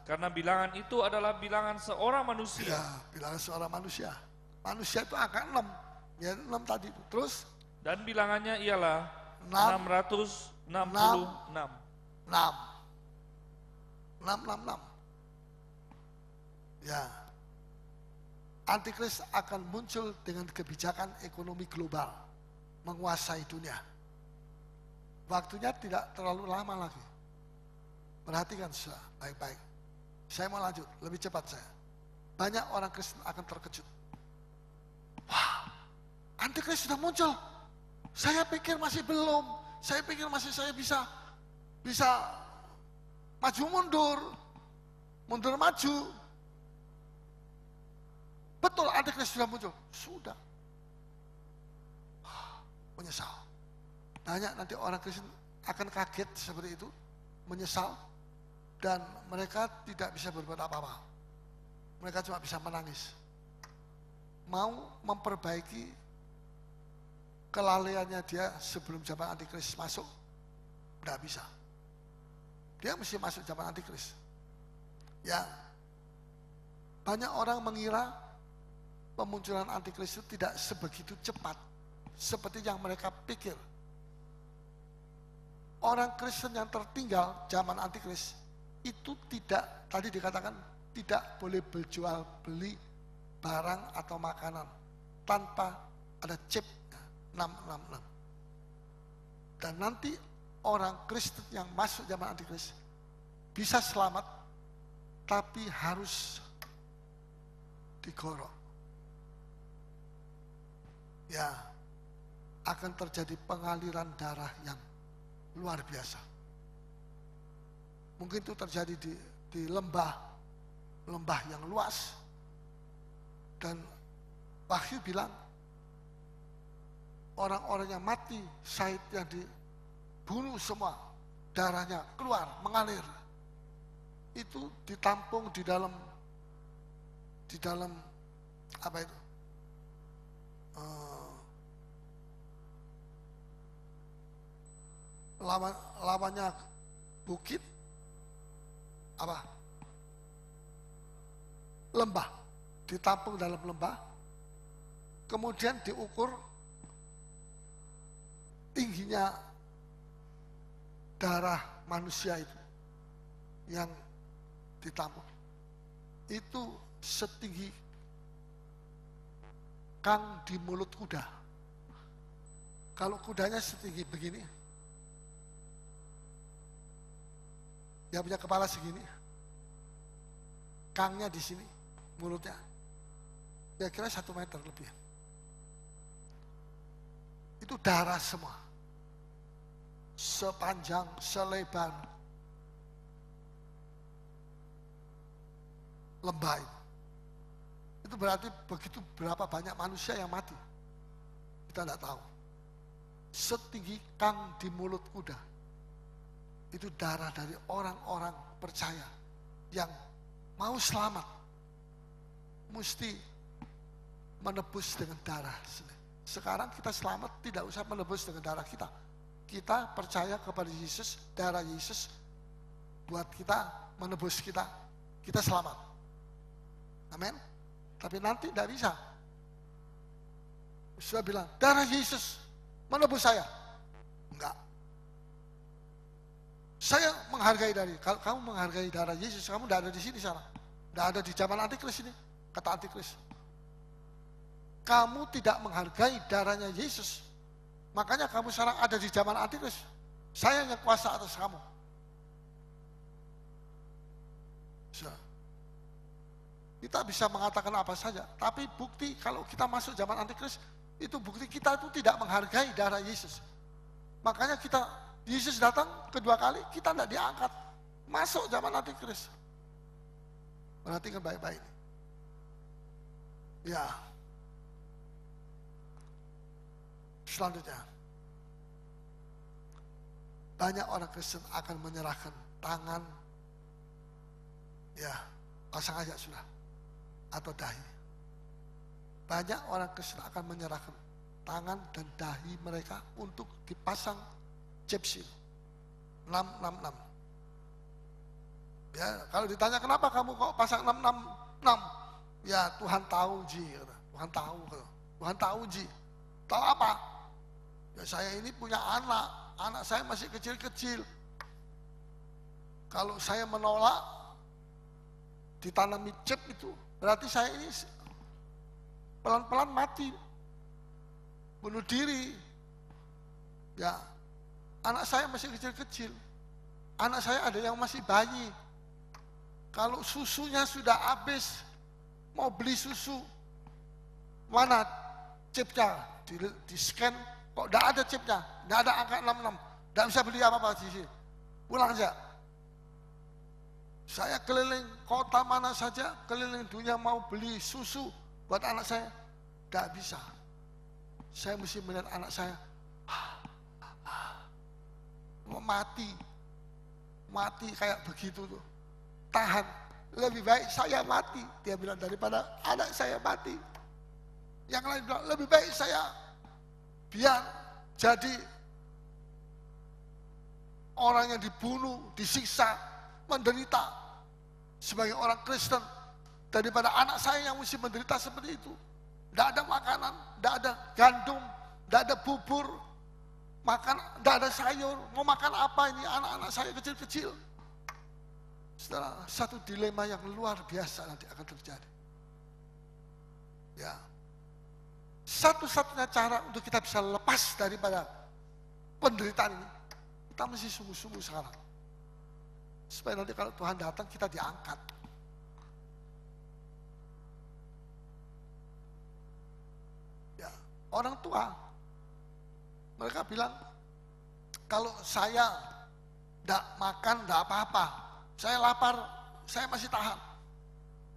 B: Karena bilangan itu adalah bilangan seorang manusia.
A: Ya, bilangan seorang manusia. Manusia itu angka 6. Ya, 6 tadi itu. Terus?
B: Dan bilangannya ialah 666.
A: 666. Ya. Antikris akan muncul dengan kebijakan ekonomi global. Menguasai dunia. Waktunya tidak terlalu lama lagi. Perhatikan baik-baik. Saya mau lanjut, lebih cepat saya. Banyak orang Kristen akan terkejut. Wah, antikris sudah muncul. Saya pikir masih belum. Saya pikir masih saya bisa maju mundur maju. Betul, antikris sudah muncul. Sudah. Menyesal. Banyak nanti orang Kristen akan kaget seperti itu, menyesal. Dan mereka tidak bisa berbuat apa-apa. Mereka cuma bisa menangis. Mau memperbaiki kelalaiannya dia sebelum zaman antikris masuk. Tidak bisa. Dia mesti masuk zaman antikris. Ya. Banyak orang mengira pemunculan antikris itu tidak sebegitu cepat. Seperti yang mereka pikir. Orang Kristen yang tertinggal zaman antikris itu tidak, tadi dikatakan tidak boleh berjual beli barang atau makanan tanpa ada chip 666. Dan nanti orang Kristen yang masuk zaman antikris bisa selamat, tapi harus digorok. Ya, akan terjadi pengaliran darah yang luar biasa. Mungkin itu terjadi di lembah yang luas. Dan Wahyu bilang, orang-orang yang mati, syahid yang dibunuh semua, darahnya keluar, mengalir. Itu ditampung di dalam apa itu? Lawannya bukit, apa? Lembah, ditampung dalam lembah, kemudian diukur tingginya darah manusia itu yang ditampung. Itu setinggi kang di mulut kuda. Kalau kudanya setinggi begini, dia punya kepala segini, kangnya di sini, mulutnya, kira-kira 1 meter lebih. Itu darah semua, sepanjang, selebar lembah itu. Itu berarti begitu berapa banyak manusia yang mati. Kita tidak tahu. Setinggi kang di mulut kuda. Itu darah dari orang-orang percaya yang mau selamat. Mesti menebus dengan darah. Sekarang kita selamat tidak usah menebus dengan darah kita. Kita percaya kepada Yesus, darah Yesus buat kita menebus kita selamat. Amin. Tapi nanti tidak bisa. Sudah bilang, darah Yesus menebus saya. Enggak. Saya menghargai kalau kamu menghargai darah Yesus, kamu tidak ada di sini sana. Tidak ada di zaman antikris ini, kata antikris. Kamu tidak menghargai darahnya Yesus, makanya kamu sekarang ada di zaman antikris. Saya yang kuasa atas kamu. Kita bisa mengatakan apa saja, tapi bukti kalau kita masuk zaman antikris, itu bukti kita itu tidak menghargai darah Yesus. Makanya Yesus datang kedua kali, kita tidak diangkat. Masuk zaman antikris. Perhatikan baik-baik. Ya. Selanjutnya. Banyak orang Kristen akan menyerahkan tangan. Ya, pasang aja sudah. Atau dahi. Banyak orang Kristen akan menyerahkan tangan dan dahi mereka untuk dipasang cepsil 666. Ya, kalau ditanya kenapa kamu kok pasang 666? Ya Tuhan tahu Ji, Tuhan tahu, Tuhan tahu Ji. Tahu apa? Ya saya ini punya anak saya masih kecil-kecil. Kalau saya menolak ditanami chip itu, berarti saya ini pelan-pelan mati, bunuh diri. Ya, anak saya masih kecil-kecil. Anak saya ada yang masih bayi. Kalau susunya sudah habis, mau beli susu, mana chipnya? Di scan, kok tidak ada chipnya, tidak ada angka 66, tidak bisa beli apa-apa di sini. Pulang aja. Saya keliling kota mana saja, keliling dunia mau beli susu buat anak saya, tidak bisa. Saya mesti melihat anak saya mati kayak begitu tuh. Tahan, lebih baik saya mati, dia bilang, daripada anak saya mati. Yang lain bilang, lebih baik saya biar jadi orang yang dibunuh, disiksa, menderita sebagai orang Kristen, daripada anak saya yang mesti menderita seperti itu. Tidak ada makanan, tidak ada gandum, tidak ada bubur, tidak ada sayur, mau makan apa ini anak-anak saya kecil-kecil. Setelah satu dilema yang luar biasa nanti akan terjadi. Ya, satu-satunya cara untuk kita bisa lepas daripada penderitaan ini, kita mesti sungguh-sungguh sekarang. Supaya nanti kalau Tuhan datang kita diangkat. Ya, orang tua, mereka bilang, kalau saya tidak makan tidak apa-apa, saya lapar, saya masih tahan.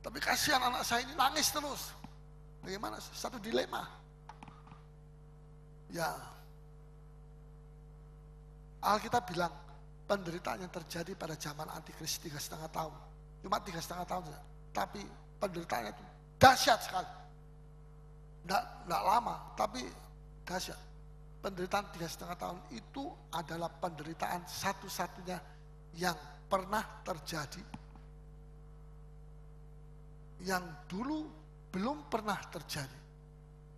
A: Tapi kasihan anak saya ini nangis terus. Bagaimana? Satu dilema. Ya, Alkitab bilang penderitaan yang terjadi pada zaman antikris 3,5 tahun. Cuma 3,5 tahun saja. Tapi penderitaannya itu dahsyat sekali. Nggak lama, tapi dahsyat. Penderitaan 3,5 tahun itu adalah penderitaan satu-satunya yang pernah terjadi. Yang dulu belum pernah terjadi.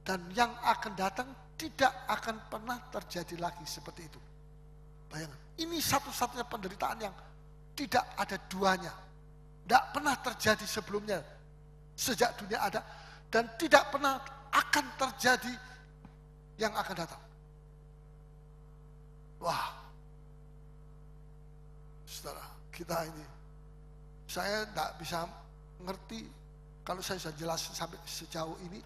A: Dan yang akan datang tidak akan pernah terjadi lagi seperti itu. Bayangkan, ini satu-satunya penderitaan yang tidak ada duanya. Tidak pernah terjadi sebelumnya. Sejak dunia ada. Dan tidak pernah akan terjadi yang akan datang. Wah. Saudara, kita ini. Saya tidak bisa ngerti. Kalau saya sudah jelas sampai sejauh ini.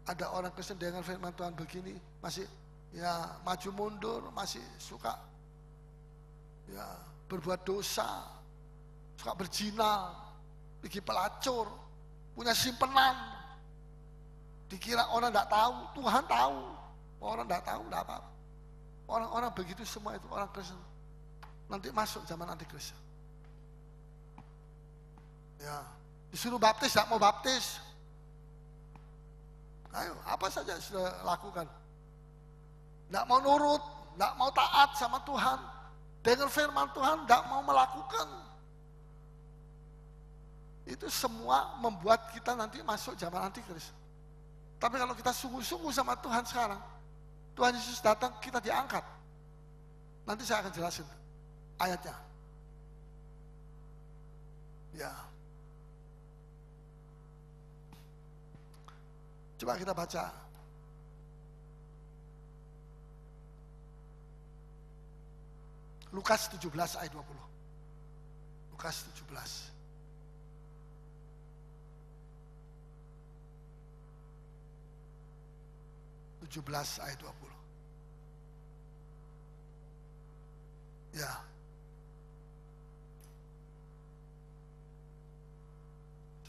A: Ada orang Kristen dengan firman Tuhan begini. Masih ya maju mundur. Masih suka ya berbuat dosa. Suka berzina. Pergi pelacur. Punya simpenan. Dikira orang tidak tahu, Tuhan tahu. Orang tidak tahu, tidak apa-apa. Orang-orang begitu semua itu orang Kristen. Nanti masuk zaman antikris. Ya, disuruh baptis, tidak mau baptis. Ayo, apa saja sudah lakukan. Tidak mau nurut, tidak mau taat sama Tuhan. Dengan firman Tuhan tidak mau melakukan. Itu semua membuat kita nanti masuk zaman antikris. Tapi kalau kita sungguh-sungguh sama Tuhan sekarang, Tuhan Yesus datang, kita diangkat. Nanti saya akan jelasin ayatnya. Ya. Coba kita baca. Lukas 17 ayat 20. Lukas 17. Ayat 20. Ya.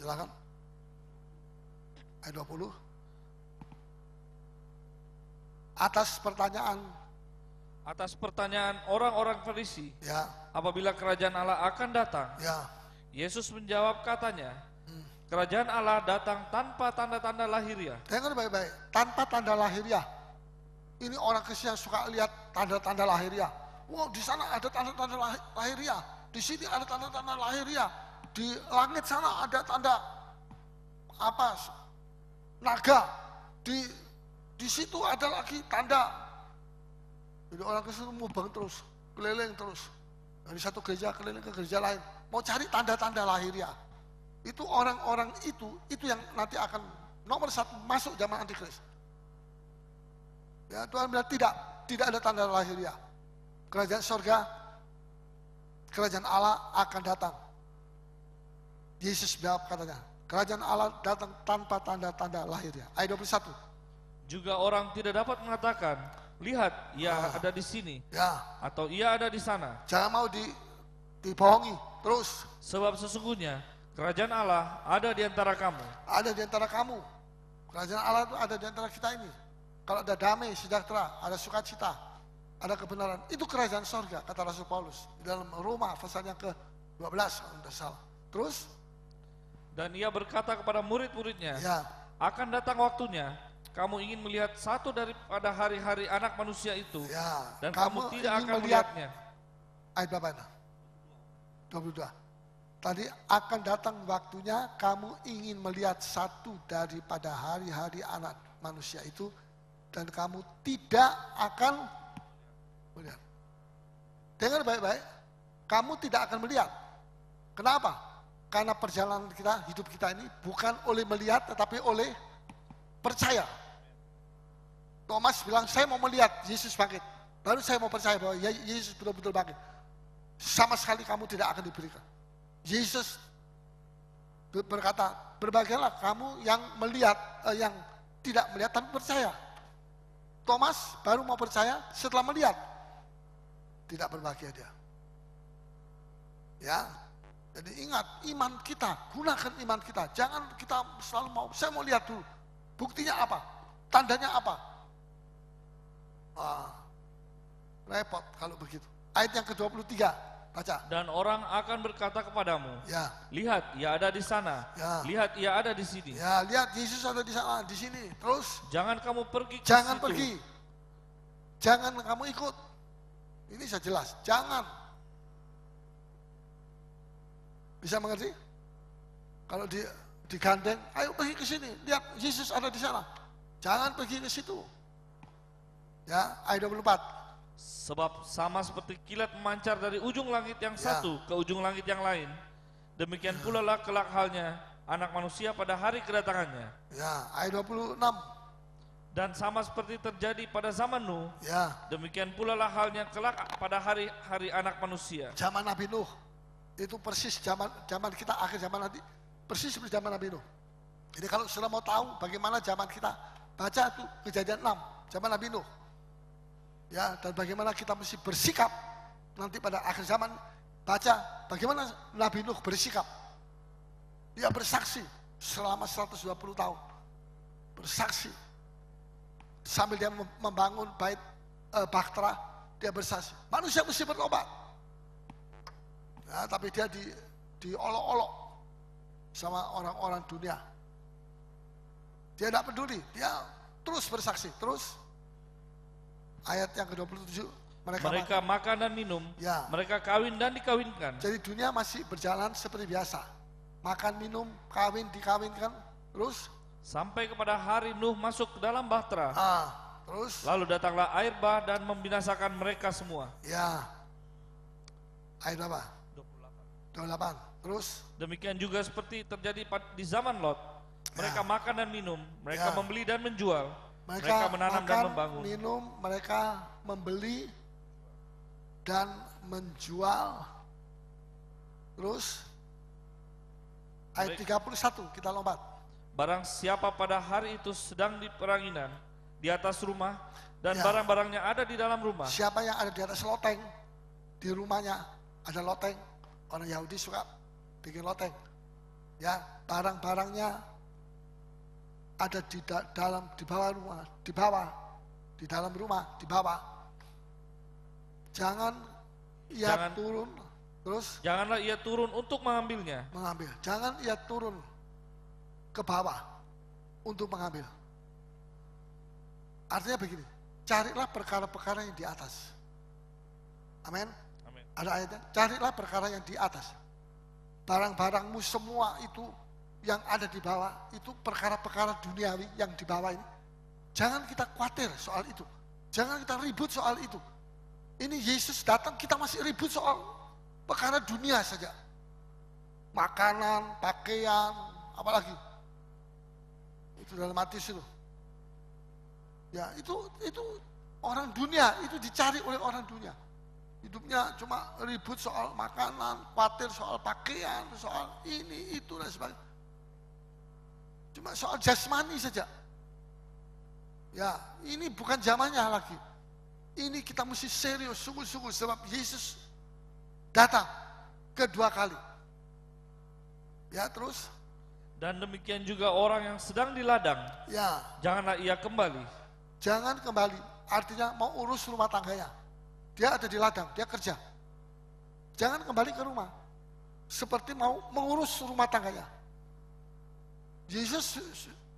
A: Silakan. Ayat 20. Atas pertanyaan orang-orang Farisi, ya, apabila kerajaan Allah akan datang, ya, Yesus menjawab katanya, kerajaan Allah datang tanpa tanda-tanda lahiriah. Dengar baik-baik, tanpa tanda lahiriah. Ini orang Kristen yang suka lihat tanda-tanda lahiriah. Wow, di sana ada tanda-tanda lahiriah. Di sini ada tanda-tanda lahiriah. Di langit sana ada tanda apa? Naga. Di situ ada lagi tanda. Jadi orang Kristen mubang terus, keliling terus. Dari satu gereja keliling ke gereja lain. Mau cari tanda-tanda lahiriah. Itu orang-orang itu yang nanti akan nomor satu masuk zaman antikris. Ya, Tuhan bilang tidak ada tanda lahiriah. Kerajaan sorga, kerajaan Allah akan datang. Yesus jawab katanya, kerajaan Allah datang tanpa tanda-tanda lahiriah. Ayat 21. Juga orang tidak dapat mengatakan, lihat, ia ada di sini, ya, atau ia ada di sana. Jangan mau dibohongi terus. Sebab sesungguhnya kerajaan Allah ada di antara kamu. Ada di antara kamu. Kerajaan Allah itu ada di antara kita ini. Kalau ada damai, sejahtera, ada sukacita, ada kebenaran. Itu kerajaan sorga, kata Rasul Paulus. Di dalam Roma, pasal yang ke-12, kalau tidak salah. Terus? Dan ia berkata kepada murid-muridnya, ya, akan datang waktunya, kamu ingin melihat satu daripada hari-hari anak manusia itu, ya, dan kamu tidak akan melihatnya. Ayat berapa itu? 22. Tadi akan datang waktunya kamu ingin melihat satu daripada hari-hari anak manusia itu dan kamu tidak akan melihat. Dengar baik-baik, kamu tidak akan melihat. Kenapa? Karena perjalanan kita, hidup kita ini bukan oleh melihat tetapi oleh percaya. Thomas bilang, saya mau melihat Yesus bangkit. Lalu saya mau percaya bahwa Yesus betul-betul bangkit. Sama sekali kamu tidak akan diberikan. Yesus berkata, berbahagialah kamu yang melihat, yang tidak melihat tapi percaya. Thomas baru mau percaya setelah melihat. Tidak berbahagia dia. Ya, Jadi ingat, iman kita, gunakan iman kita. Jangan kita selalu saya mau lihat dulu. Buktinya apa? Tandanya apa? Repot kalau begitu. Ayat yang ke-23, baca.
B: Dan orang akan berkata kepadamu,
A: ya,
B: lihat, ia ada di sana. Ya. Lihat, ia ada di sini.
A: Ya, lihat Yesus ada di sana, di sini. Terus?
B: Jangan kamu pergi ke
A: Jangan
B: situ.
A: pergi. Jangan kamu ikut. Ini saya jelas, jangan. Bisa mengerti? Kalau digandeng, ayo pergi ke sini. Lihat, Yesus ada di sana. Jangan pergi ke situ. Ya, ayat 24.
B: Sebab sama seperti kilat memancar dari ujung langit yang satu ke ujung langit yang lain, demikian pula lah kelak halnya anak manusia pada hari kedatangannya.
A: Ya, ayat 26.
B: Dan sama seperti terjadi pada zaman Nuh, demikian pula lah halnya kelak pada hari-hari anak manusia.
A: Zaman Nabi Nuh, itu persis zaman kita akhir zaman nanti, persis seperti zaman Nabi Nuh. Jadi kalau sudah mau tahu bagaimana zaman kita, baca tuh Kejadian 6, zaman Nabi Nuh. Ya, dan bagaimana kita mesti bersikap nanti pada akhir zaman, baca bagaimana Nabi Nuh bersikap. Dia bersaksi selama 120 tahun. Bersaksi. Sambil dia membangun bait Bahtera, dia bersaksi. Manusia mesti bertobat. Ya, tapi dia diolok-olok sama orang-orang dunia. Dia tidak peduli, dia terus bersaksi, terus. Ayat yang ke-27, mereka
B: makan dan minum, mereka kawin dan dikawinkan.
A: Jadi dunia masih berjalan seperti biasa. Makan, minum, kawin, dikawinkan, terus
B: sampai kepada hari Nuh masuk ke dalam bahtera.
A: Terus
B: lalu datanglah air bah dan membinasakan mereka semua.
A: Ya. Ayat berapa? 28. Terus
B: demikian juga seperti terjadi di zaman Lot. Mereka makan dan minum, mereka membeli dan menjual. Mereka menanam
A: makan,
B: dan membangun.
A: Minum, mereka membeli dan menjual. Terus ayat 31 kita lompat.
B: Barang siapa pada hari itu sedang di peranginan di atas rumah dan barang-barangnya ada di dalam rumah.
A: Siapa yang ada di atas loteng, di rumahnya ada loteng. Orang Yahudi suka bikin loteng. Ya, barang-barangnya ada di bawah rumah, di dalam rumah, di bawah. Jangan turun, terus.
B: Janganlah ia turun untuk mengambilnya.
A: Jangan ia turun ke bawah untuk mengambil. Artinya begini, carilah perkara-perkara yang di atas. Amin. Ada ayatnya, carilah perkara yang di atas. Barang-barangmu semua itu yang ada di bawah, itu perkara-perkara duniawi yang di bawah ini. Jangan kita khawatir soal itu. Jangan kita ribut soal itu. Ini Yesus datang, kita masih ribut soal perkara dunia saja. Makanan, pakaian, apalagi. Itu dalam Matius itu. Ya, itu orang dunia, itu dicari oleh orang dunia. Hidupnya cuma ribut soal makanan, khawatir soal pakaian, soal ini, itu, dan sebagainya. Cuma soal jasmani saja. Ya, ini bukan zamannya lagi. Ini kita mesti serius, sungguh-sungguh, sebab Yesus datang kedua kali. Ya, terus.
B: Dan demikian juga orang yang sedang di ladang.
A: Ya.
B: Janganlah ia kembali.
A: Jangan kembali, artinya mau urus rumah tangganya. Dia ada di ladang, dia kerja. Jangan kembali ke rumah. Seperti mau mengurus rumah tangganya.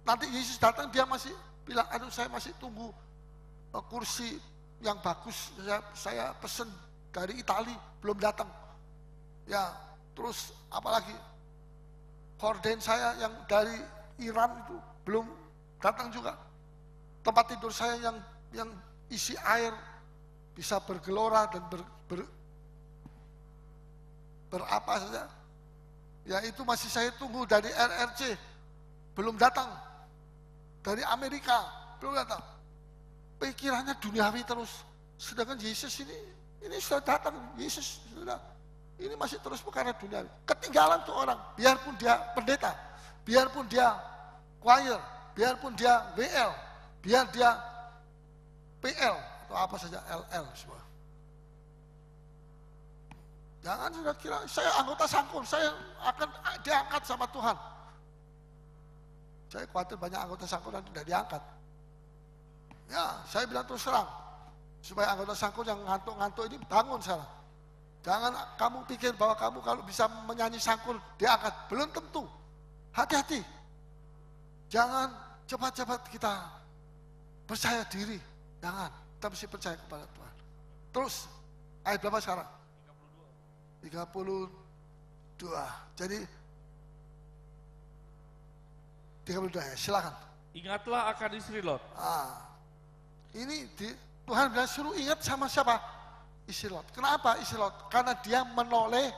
A: Nanti Yesus datang, dia masih bilang, aduh saya masih tunggu kursi yang bagus, saya pesen dari Itali, belum datang. Ya, terus apalagi horden saya yang dari Iran itu belum datang juga. Tempat tidur saya yang isi air bisa bergelora dan berapa saja. Ya itu masih saya tunggu dari RRC. Belum datang. Dari Amerika belum datang. Pikirannya duniawi terus. Sedangkan Yesus ini sudah datang. Yesus sudah. Ini masih terus perkara duniawi. Ketinggalan tuh orang. Biarpun dia pendeta. Biarpun dia choir. Biarpun dia WL. Biar dia PL. Atau apa saja LL semua. Jangan sudah kira, saya anggota sangkul, saya akan diangkat sama Tuhan. Saya khawatir banyak anggota sangkul yang tidak diangkat. Ya, saya bilang terus terang, supaya anggota sangkul yang ngantuk-ngantuk ini bangun sana. Jangan kamu pikir bahwa kamu kalau bisa menyanyi sangkul diangkat, belum tentu. Hati-hati. Jangan cepat-cepat kita percaya diri. Jangan, kita mesti percaya kepada Tuhan. Terus, ayat berapa sekarang? 32. Jadi 32 ya, silakan.
B: Ingatlah akan istri Lot.
A: Ini Tuhan bilang suruh ingat sama siapa? Istri Lot. Kenapa istri Lot? Karena dia menoleh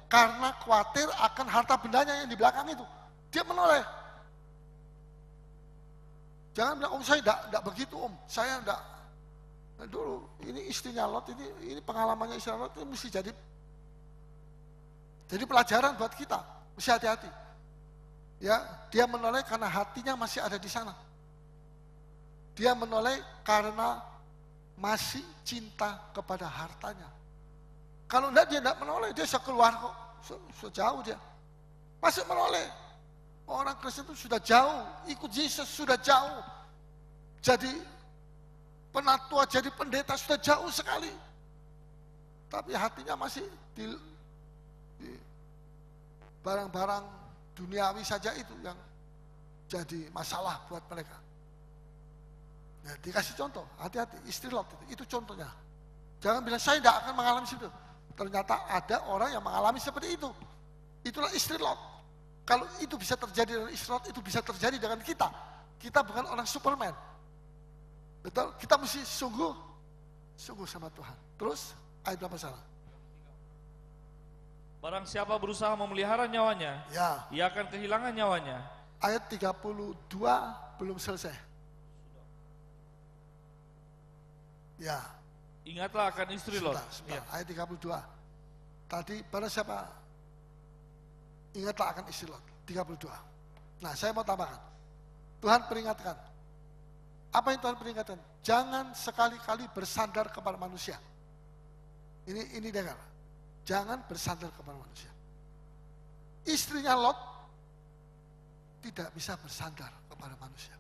A: karena khawatir akan harta bendanya yang di belakang itu. Dia menoleh. Jangan bilang, saya enggak begitu saya enggak. Nah, dulu, ini istrinya Lot, ini pengalamannya istri Lot, ini mesti jadi pelajaran buat kita. Mesti hati-hati. Ya, dia menoleh karena hatinya masih ada di sana. Dia menoleh karena masih cinta kepada hartanya. Kalau enggak dia enggak menoleh, dia sekeluar kok, sejauh dia. Masih menoleh. Orang Kristen itu sudah jauh, ikut Yesus sudah jauh. Jadi penatua, jadi pendeta sudah jauh sekali. Tapi hatinya masih di barang-barang duniawi saja itu yang jadi masalah buat mereka. Nah, dikasih contoh, hati-hati, istri Lot itu contohnya. Jangan bilang saya tidak akan mengalami situ. Ternyata ada orang yang mengalami seperti itu. Itulah istri Lot. Kalau itu bisa terjadi dengan istri Lot, itu bisa terjadi dengan kita. Kita bukan orang Superman. Betul? Kita mesti sungguh sama Tuhan. Terus, ayat berapa salah?
B: Barang siapa berusaha memelihara nyawanya, ya, ia akan kehilangan nyawanya.
A: Ayat 32 belum selesai. Ya.
B: Ingatlah akan istri Lot.
A: Ya. Ayat 32. Tadi pada siapa? Ingatlah akan istri Lot. 32. Nah, saya mau tambahkan. Tuhan peringatkan. Apa yang Tuhan peringatkan? Jangan sekali-kali bersandar kepada manusia. Ini dengar. Jangan bersandar kepada manusia. Istrinya Lot tidak bisa bersandar kepada manusia.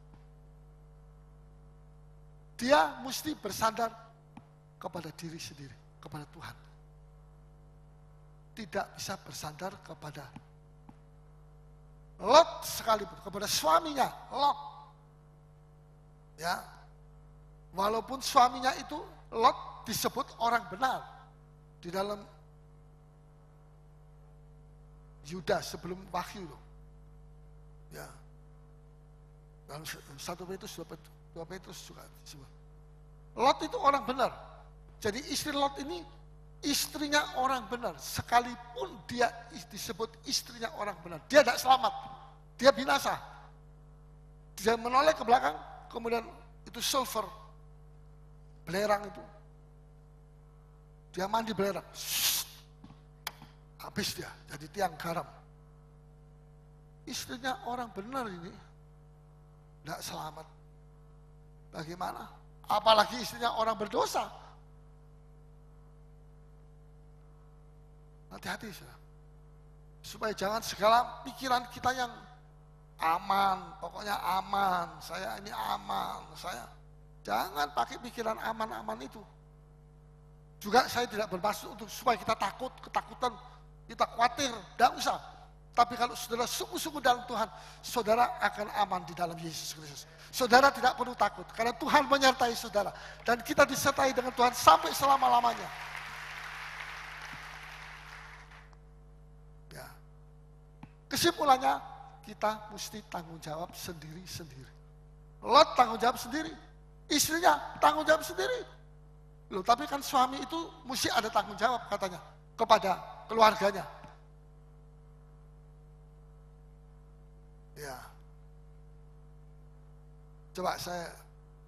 A: Dia mesti bersandar kepada diri sendiri, kepada Tuhan. Tidak bisa bersandar kepada Lot sekalipun, kepada suaminya, Lot. Ya. Walaupun suaminya itu Lot disebut orang benar di dalam Yudas sebelum Wahyu loh. Ya. Dalam 1 Petrus, 2 Petrus juga disebut. Lot itu orang benar. Jadi istri Lot ini istrinya orang benar, sekalipun dia disebut istrinya orang benar, dia tidak selamat, dia binasa. Dia menoleh ke belakang, kemudian itu sulfur, belerang itu, dia mandi belerang, habis dia, jadi tiang garam. Istrinya orang benar ini, tidak selamat. Bagaimana? Apalagi istrinya orang berdosa. Hati-hati, supaya jangan segala pikiran kita yang aman, pokoknya aman, saya ini aman, jangan pakai pikiran aman-aman itu. Juga saya tidak bermaksud untuk supaya kita takut, ketakutan, kita khawatir, tidak usah. Tapi kalau saudara sungguh-sungguh dalam Tuhan, saudara akan aman di dalam Yesus Kristus. Saudara tidak perlu takut, karena Tuhan menyertai saudara. Dan kita disertai dengan Tuhan sampai selama-lamanya. Kesimpulannya, kita mesti tanggung jawab sendiri-sendiri. Lot tanggung jawab sendiri, istrinya tanggung jawab sendiri. Loh, tapi kan suami itu mesti ada tanggung jawab katanya kepada keluarganya. Ya. Coba saya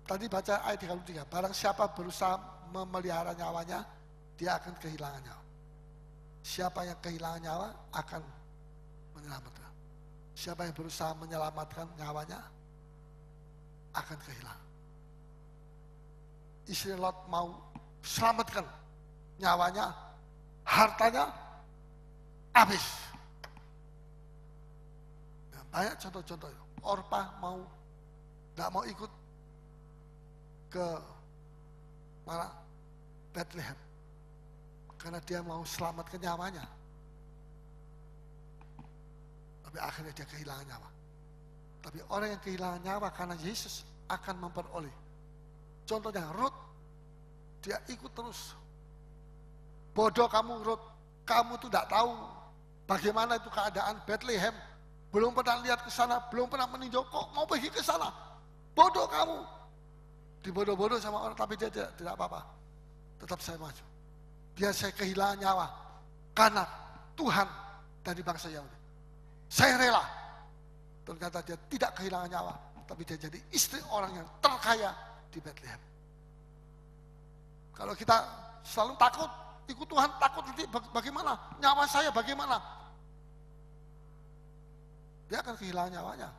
A: tadi baca ayat 33. Barang siapa berusaha memelihara nyawanya, dia akan kehilangan nyawa. Siapa yang kehilangan nyawa akan menyelamatkan. Siapa yang berusaha menyelamatkan nyawanya akan kehilangan. Istri Lot mau selamatkan nyawanya, hartanya habis. Ya, banyak contoh-contoh. Orpa nggak mau ikut ke mana? Bethlehem. Karena dia mau selamatkan nyawanya. Tapi akhirnya dia kehilangan nyawa. Tapi orang yang kehilangan nyawa karena Yesus akan memperoleh. Contohnya Ruth, dia ikut terus. Bodoh kamu Ruth, kamu tuh tidak tahu bagaimana itu keadaan Bethlehem. Belum pernah lihat ke sana, belum pernah meninjau, kok mau pergi ke sana. Bodoh kamu. Dibodoh-bodoh sama orang, tapi dia tidak apa-apa. Tetap saya maju. Biar saya kehilangan nyawa karena Tuhan dari bangsa Yahudi. Saya rela. Ternyata dia tidak kehilangan nyawa, tapi dia jadi istri orang yang terkaya di Bethlehem. Kalau kita selalu takut, ikut Tuhan takut nanti bagaimana? Nyawa saya bagaimana? Dia akan kehilangan nyawanya.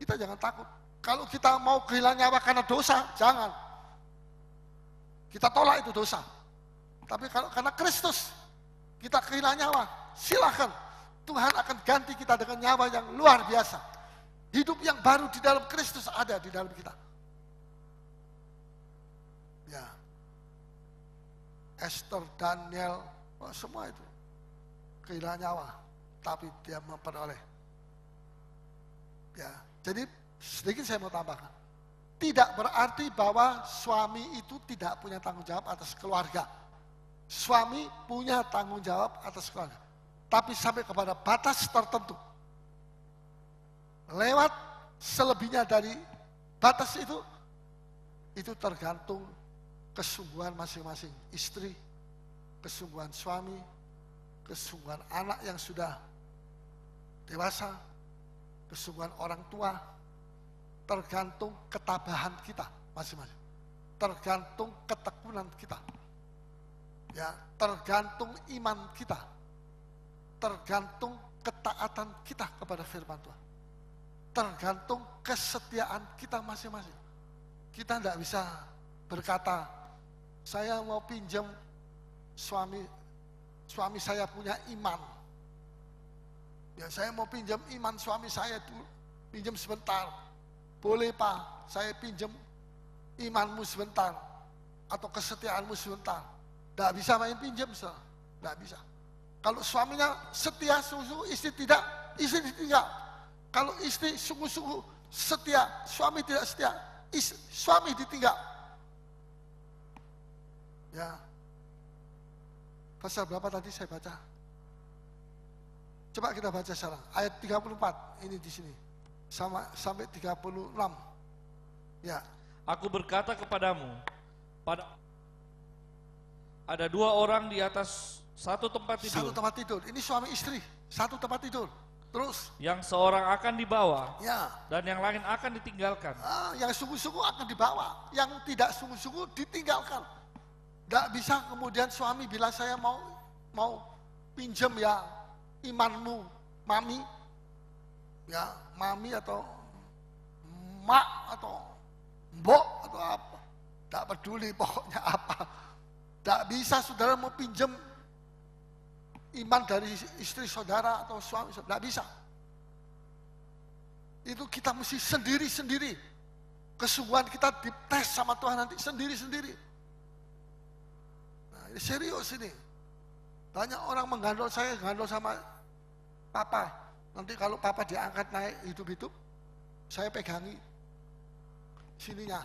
A: Kita jangan takut. Kalau kita mau kehilangan nyawa karena dosa, jangan. Kita tolak itu dosa. Tapi kalau karena Kristus, kita kehilangan nyawa, silakan. Tuhan akan ganti kita dengan nyawa yang luar biasa. Hidup yang baru di dalam Kristus ada di dalam kita. Ya. Esther, Daniel, semua itu kehilangan nyawa, tapi dia memperoleh. Ya. Jadi sedikit saya mau tambahkan. Tidak berarti bahwa suami itu tidak punya tanggung jawab atas keluarga. Suami punya tanggung jawab atas keluarga. Tapi sampai kepada batas tertentu. Lewat selebihnya dari batas itu tergantung kesungguhan masing-masing istri, kesungguhan suami, kesungguhan anak yang sudah dewasa, kesungguhan orang tua, tergantung ketabahan kita masing-masing, tergantung ketekunan kita, ya, tergantung iman kita, tergantung ketaatan kita kepada firman Tuhan, tergantung kesetiaan kita masing-masing. Kita tidak bisa berkata, saya mau pinjam suami saya punya iman. Ya, saya mau pinjam iman suami saya itu, pinjam sebentar. Boleh Pak, saya pinjam imanmu sebentar atau kesetiaanmu sebentar. Tidak bisa main pinjam, tidak bisa. Kalau suaminya setia sungguh, istri tidak, istri ditinggal. Kalau istri sungguh-sungguh setia, suami tidak setia, suami ditinggal. Ya. Pasal berapa tadi saya baca? Coba kita baca sekarang. Ayat 34, ini di sini. Sampai 36. Ya.
B: Aku berkata kepadamu, ada dua orang di atas satu tempat tidur.
A: Satu tempat tidur. Ini suami istri, satu tempat tidur. Terus?
B: Yang seorang akan dibawa,
A: ya,
B: dan yang lain akan ditinggalkan.
A: Yang sungguh-sungguh akan dibawa, yang tidak sungguh-sungguh ditinggalkan. Tidak bisa kemudian suami bilang saya mau pinjam ya imanmu, mami, ya mami atau mak atau mbok atau apa, tidak peduli pokoknya apa. Tidak bisa saudara mau pinjam iman dari istri saudara atau suami, tidak bisa. Itu kita mesti sendiri-sendiri. Kesungguhan kita dites sama Tuhan nanti sendiri-sendiri. Nah, ini serius ini. Banyak orang menggandol saya, gandol sama papa. Nanti kalau papa diangkat naik hidup-hidup, saya pegangi sininya.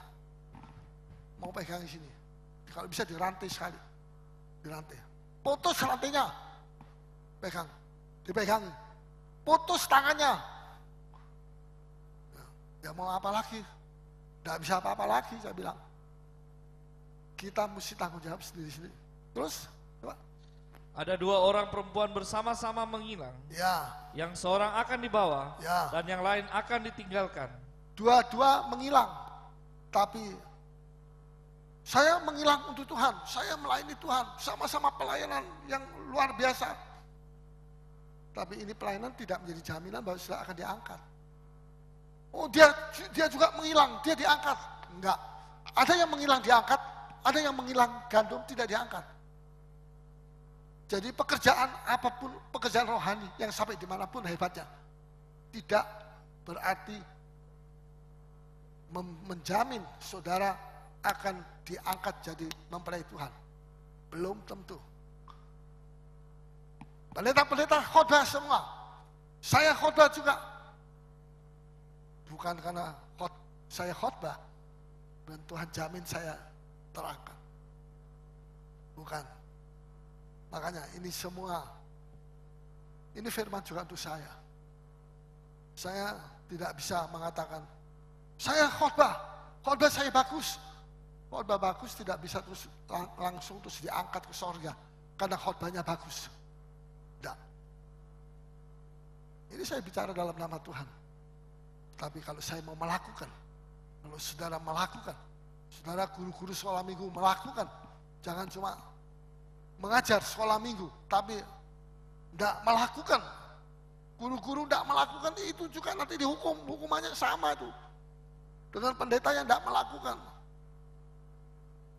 A: Mau pegangi sini. Kalau bisa dirantai sekali. Dirantai. Putus rantainya. Pegang. Dipegangi. Putus tangannya. Ya mau apa lagi? Tidak bisa apa-apa lagi, saya bilang. Kita mesti tanggung jawab sendiri-sendiri. Terus, coba.
B: Ada dua orang perempuan bersama-sama menghilang.
A: Ya.
B: Yang seorang akan dibawa,
A: ya,
B: dan yang lain akan ditinggalkan.
A: Dua-dua menghilang. Tapi saya menghilang untuk Tuhan. Saya melayani Tuhan. Sama-sama pelayanan yang luar biasa. Tapi ini pelayanan tidak menjadi jaminan bahwa sudah akan diangkat. Oh dia juga menghilang, dia diangkat. Enggak. Ada yang menghilang diangkat, Ada yang menghilang gandum tidak diangkat. Jadi pekerjaan apapun, pekerjaan rohani yang sampai dimanapun hebatnya, tidak berarti menjamin saudara akan diangkat jadi mempelai Tuhan. Belum tentu. Pendeta-pendeta khotbah semua. Saya khotbah juga. Bukan karena saya khotbah dan Tuhan jamin saya terangkat. Bukan. Makanya ini semua, ini firman juga untuk saya. Saya tidak bisa mengatakan, saya khotbah saya bagus. Khotbah bagus tidak bisa terus langsung terus diangkat ke sorga karena khotbahnya bagus. Tidak. Ini saya bicara dalam nama Tuhan. Tapi kalau saya mau melakukan, kalau saudara melakukan, saudara guru-guru sekolah minggu melakukan, jangan cuma mengajar sekolah minggu, tapi tidak melakukan. Guru-guru tidak melakukan, itu juga nanti dihukum, hukumannya sama itu. Dengan pendeta yang tidak melakukan.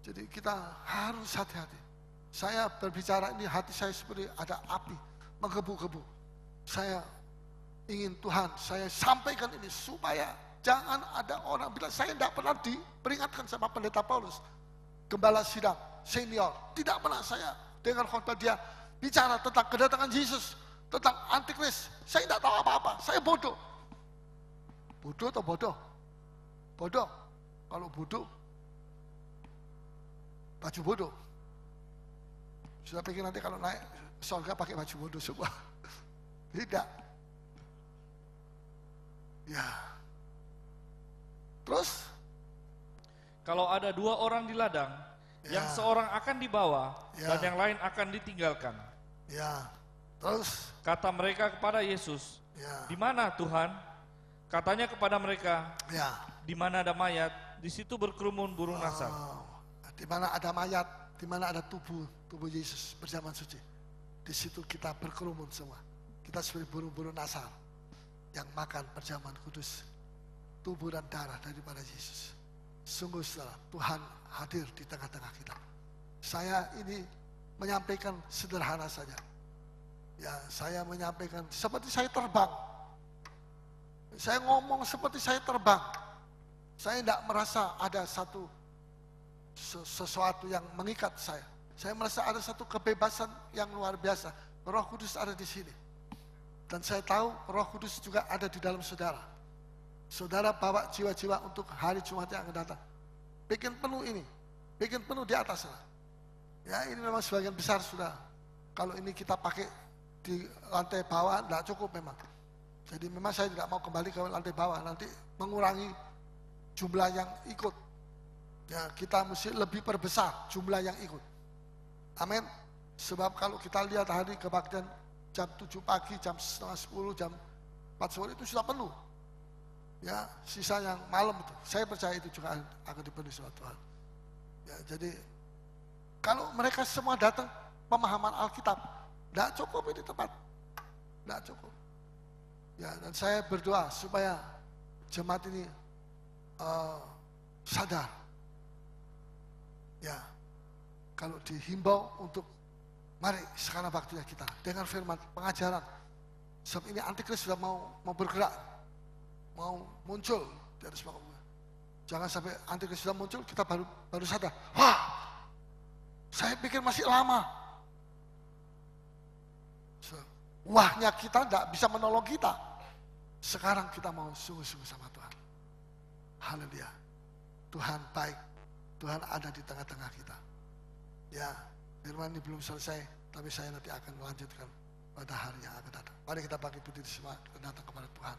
A: Jadi kita harus hati-hati. Saya berbicara ini hati saya seperti ada api menggebu-gebu. Saya ingin Tuhan, saya sampaikan ini supaya jangan ada orang bilang saya tidak pernah diperingatkan sama pendeta Paulus, gembala sidang senior. Tidak pernah saya dengan khotbah dia bicara tentang kedatangan Yesus, tentang antikris. Saya tidak tahu apa-apa. Saya bodoh. Bodoh atau bodoh? Bodoh. Kalau bodoh, baju bodoh. Sudah pikir nanti kalau naik surga pakai baju bodoh semua. Tidak. Ya. Terus?
B: Kalau ada 2 orang di ladang,
A: ya,
B: yang seorang akan dibawa,
A: ya,
B: dan yang lain akan ditinggalkan.
A: Ya. Terus?
B: Kata mereka kepada Yesus,
A: ya,
B: di mana Tuhan? Katanya kepada mereka,
A: ya,
B: di mana ada mayat, di situ berkerumun burung nasar.
A: Di mana ada mayat, di mana ada tubuh Yesus berjaman suci. Di situ kita berkerumun semua. Kita seperti burung-burung nasar yang makan perjamuan kudus, tubuh dan darah daripada Yesus. Sungguh saudara, Tuhan hadir di tengah-tengah kita. Saya ini menyampaikan sederhana saja. Ya, saya menyampaikan seperti saya terbang. Saya ngomong seperti saya terbang. Saya tidak merasa ada sesuatu yang mengikat saya. Saya merasa ada satu kebebasan yang luar biasa. Roh Kudus ada di sini. Dan saya tahu Roh Kudus juga ada di dalam saudara. Saudara bawa jiwa-jiwa untuk hari Jumat yang akan datang. Bikin penuh ini. Bikin penuh di atas sana. Ya, ini memang sebagian besar sudah. Kalau ini kita pakai di lantai bawah, tidak cukup memang. Jadi memang saya tidak mau kembali ke lantai bawah. Nanti mengurangi jumlah yang ikut. Ya, kita mesti lebih perbesar jumlah yang ikut. Amin. Sebab kalau kita lihat hari kebaktian jam 7 pagi, jam setengah 10, jam 4 sore itu sudah penuh. Ya, sisa yang malam itu. Saya percaya itu juga akan dipenuhi sama Tuhan. Ya, jadi kalau mereka semua datang pemahaman Alkitab, tidak cukup ini tempat. Tidak cukup. Ya, dan saya berdoa supaya jemaat ini sadar. Ya, kalau dihimbau untuk mari sekarang waktunya kita dengan firman pengajaran. Sebab ini antikris sudah mau bergerak, mau muncul di atas muka bumi. Jangan sampai antikris sudah muncul kita baru sadar. Wah, saya pikir masih lama. Wahnya kita tidak bisa menolong kita. Sekarang kita mau sungguh-sungguh sama Tuhan. Haleluya. Tuhan baik. Tuhan ada di tengah-tengah kita. Ya, firman ini belum selesai, tapi saya nanti akan melanjutkan pada hari yang akan datang. Mari kita bangkit berdiri semua, kita datang kepada Tuhan.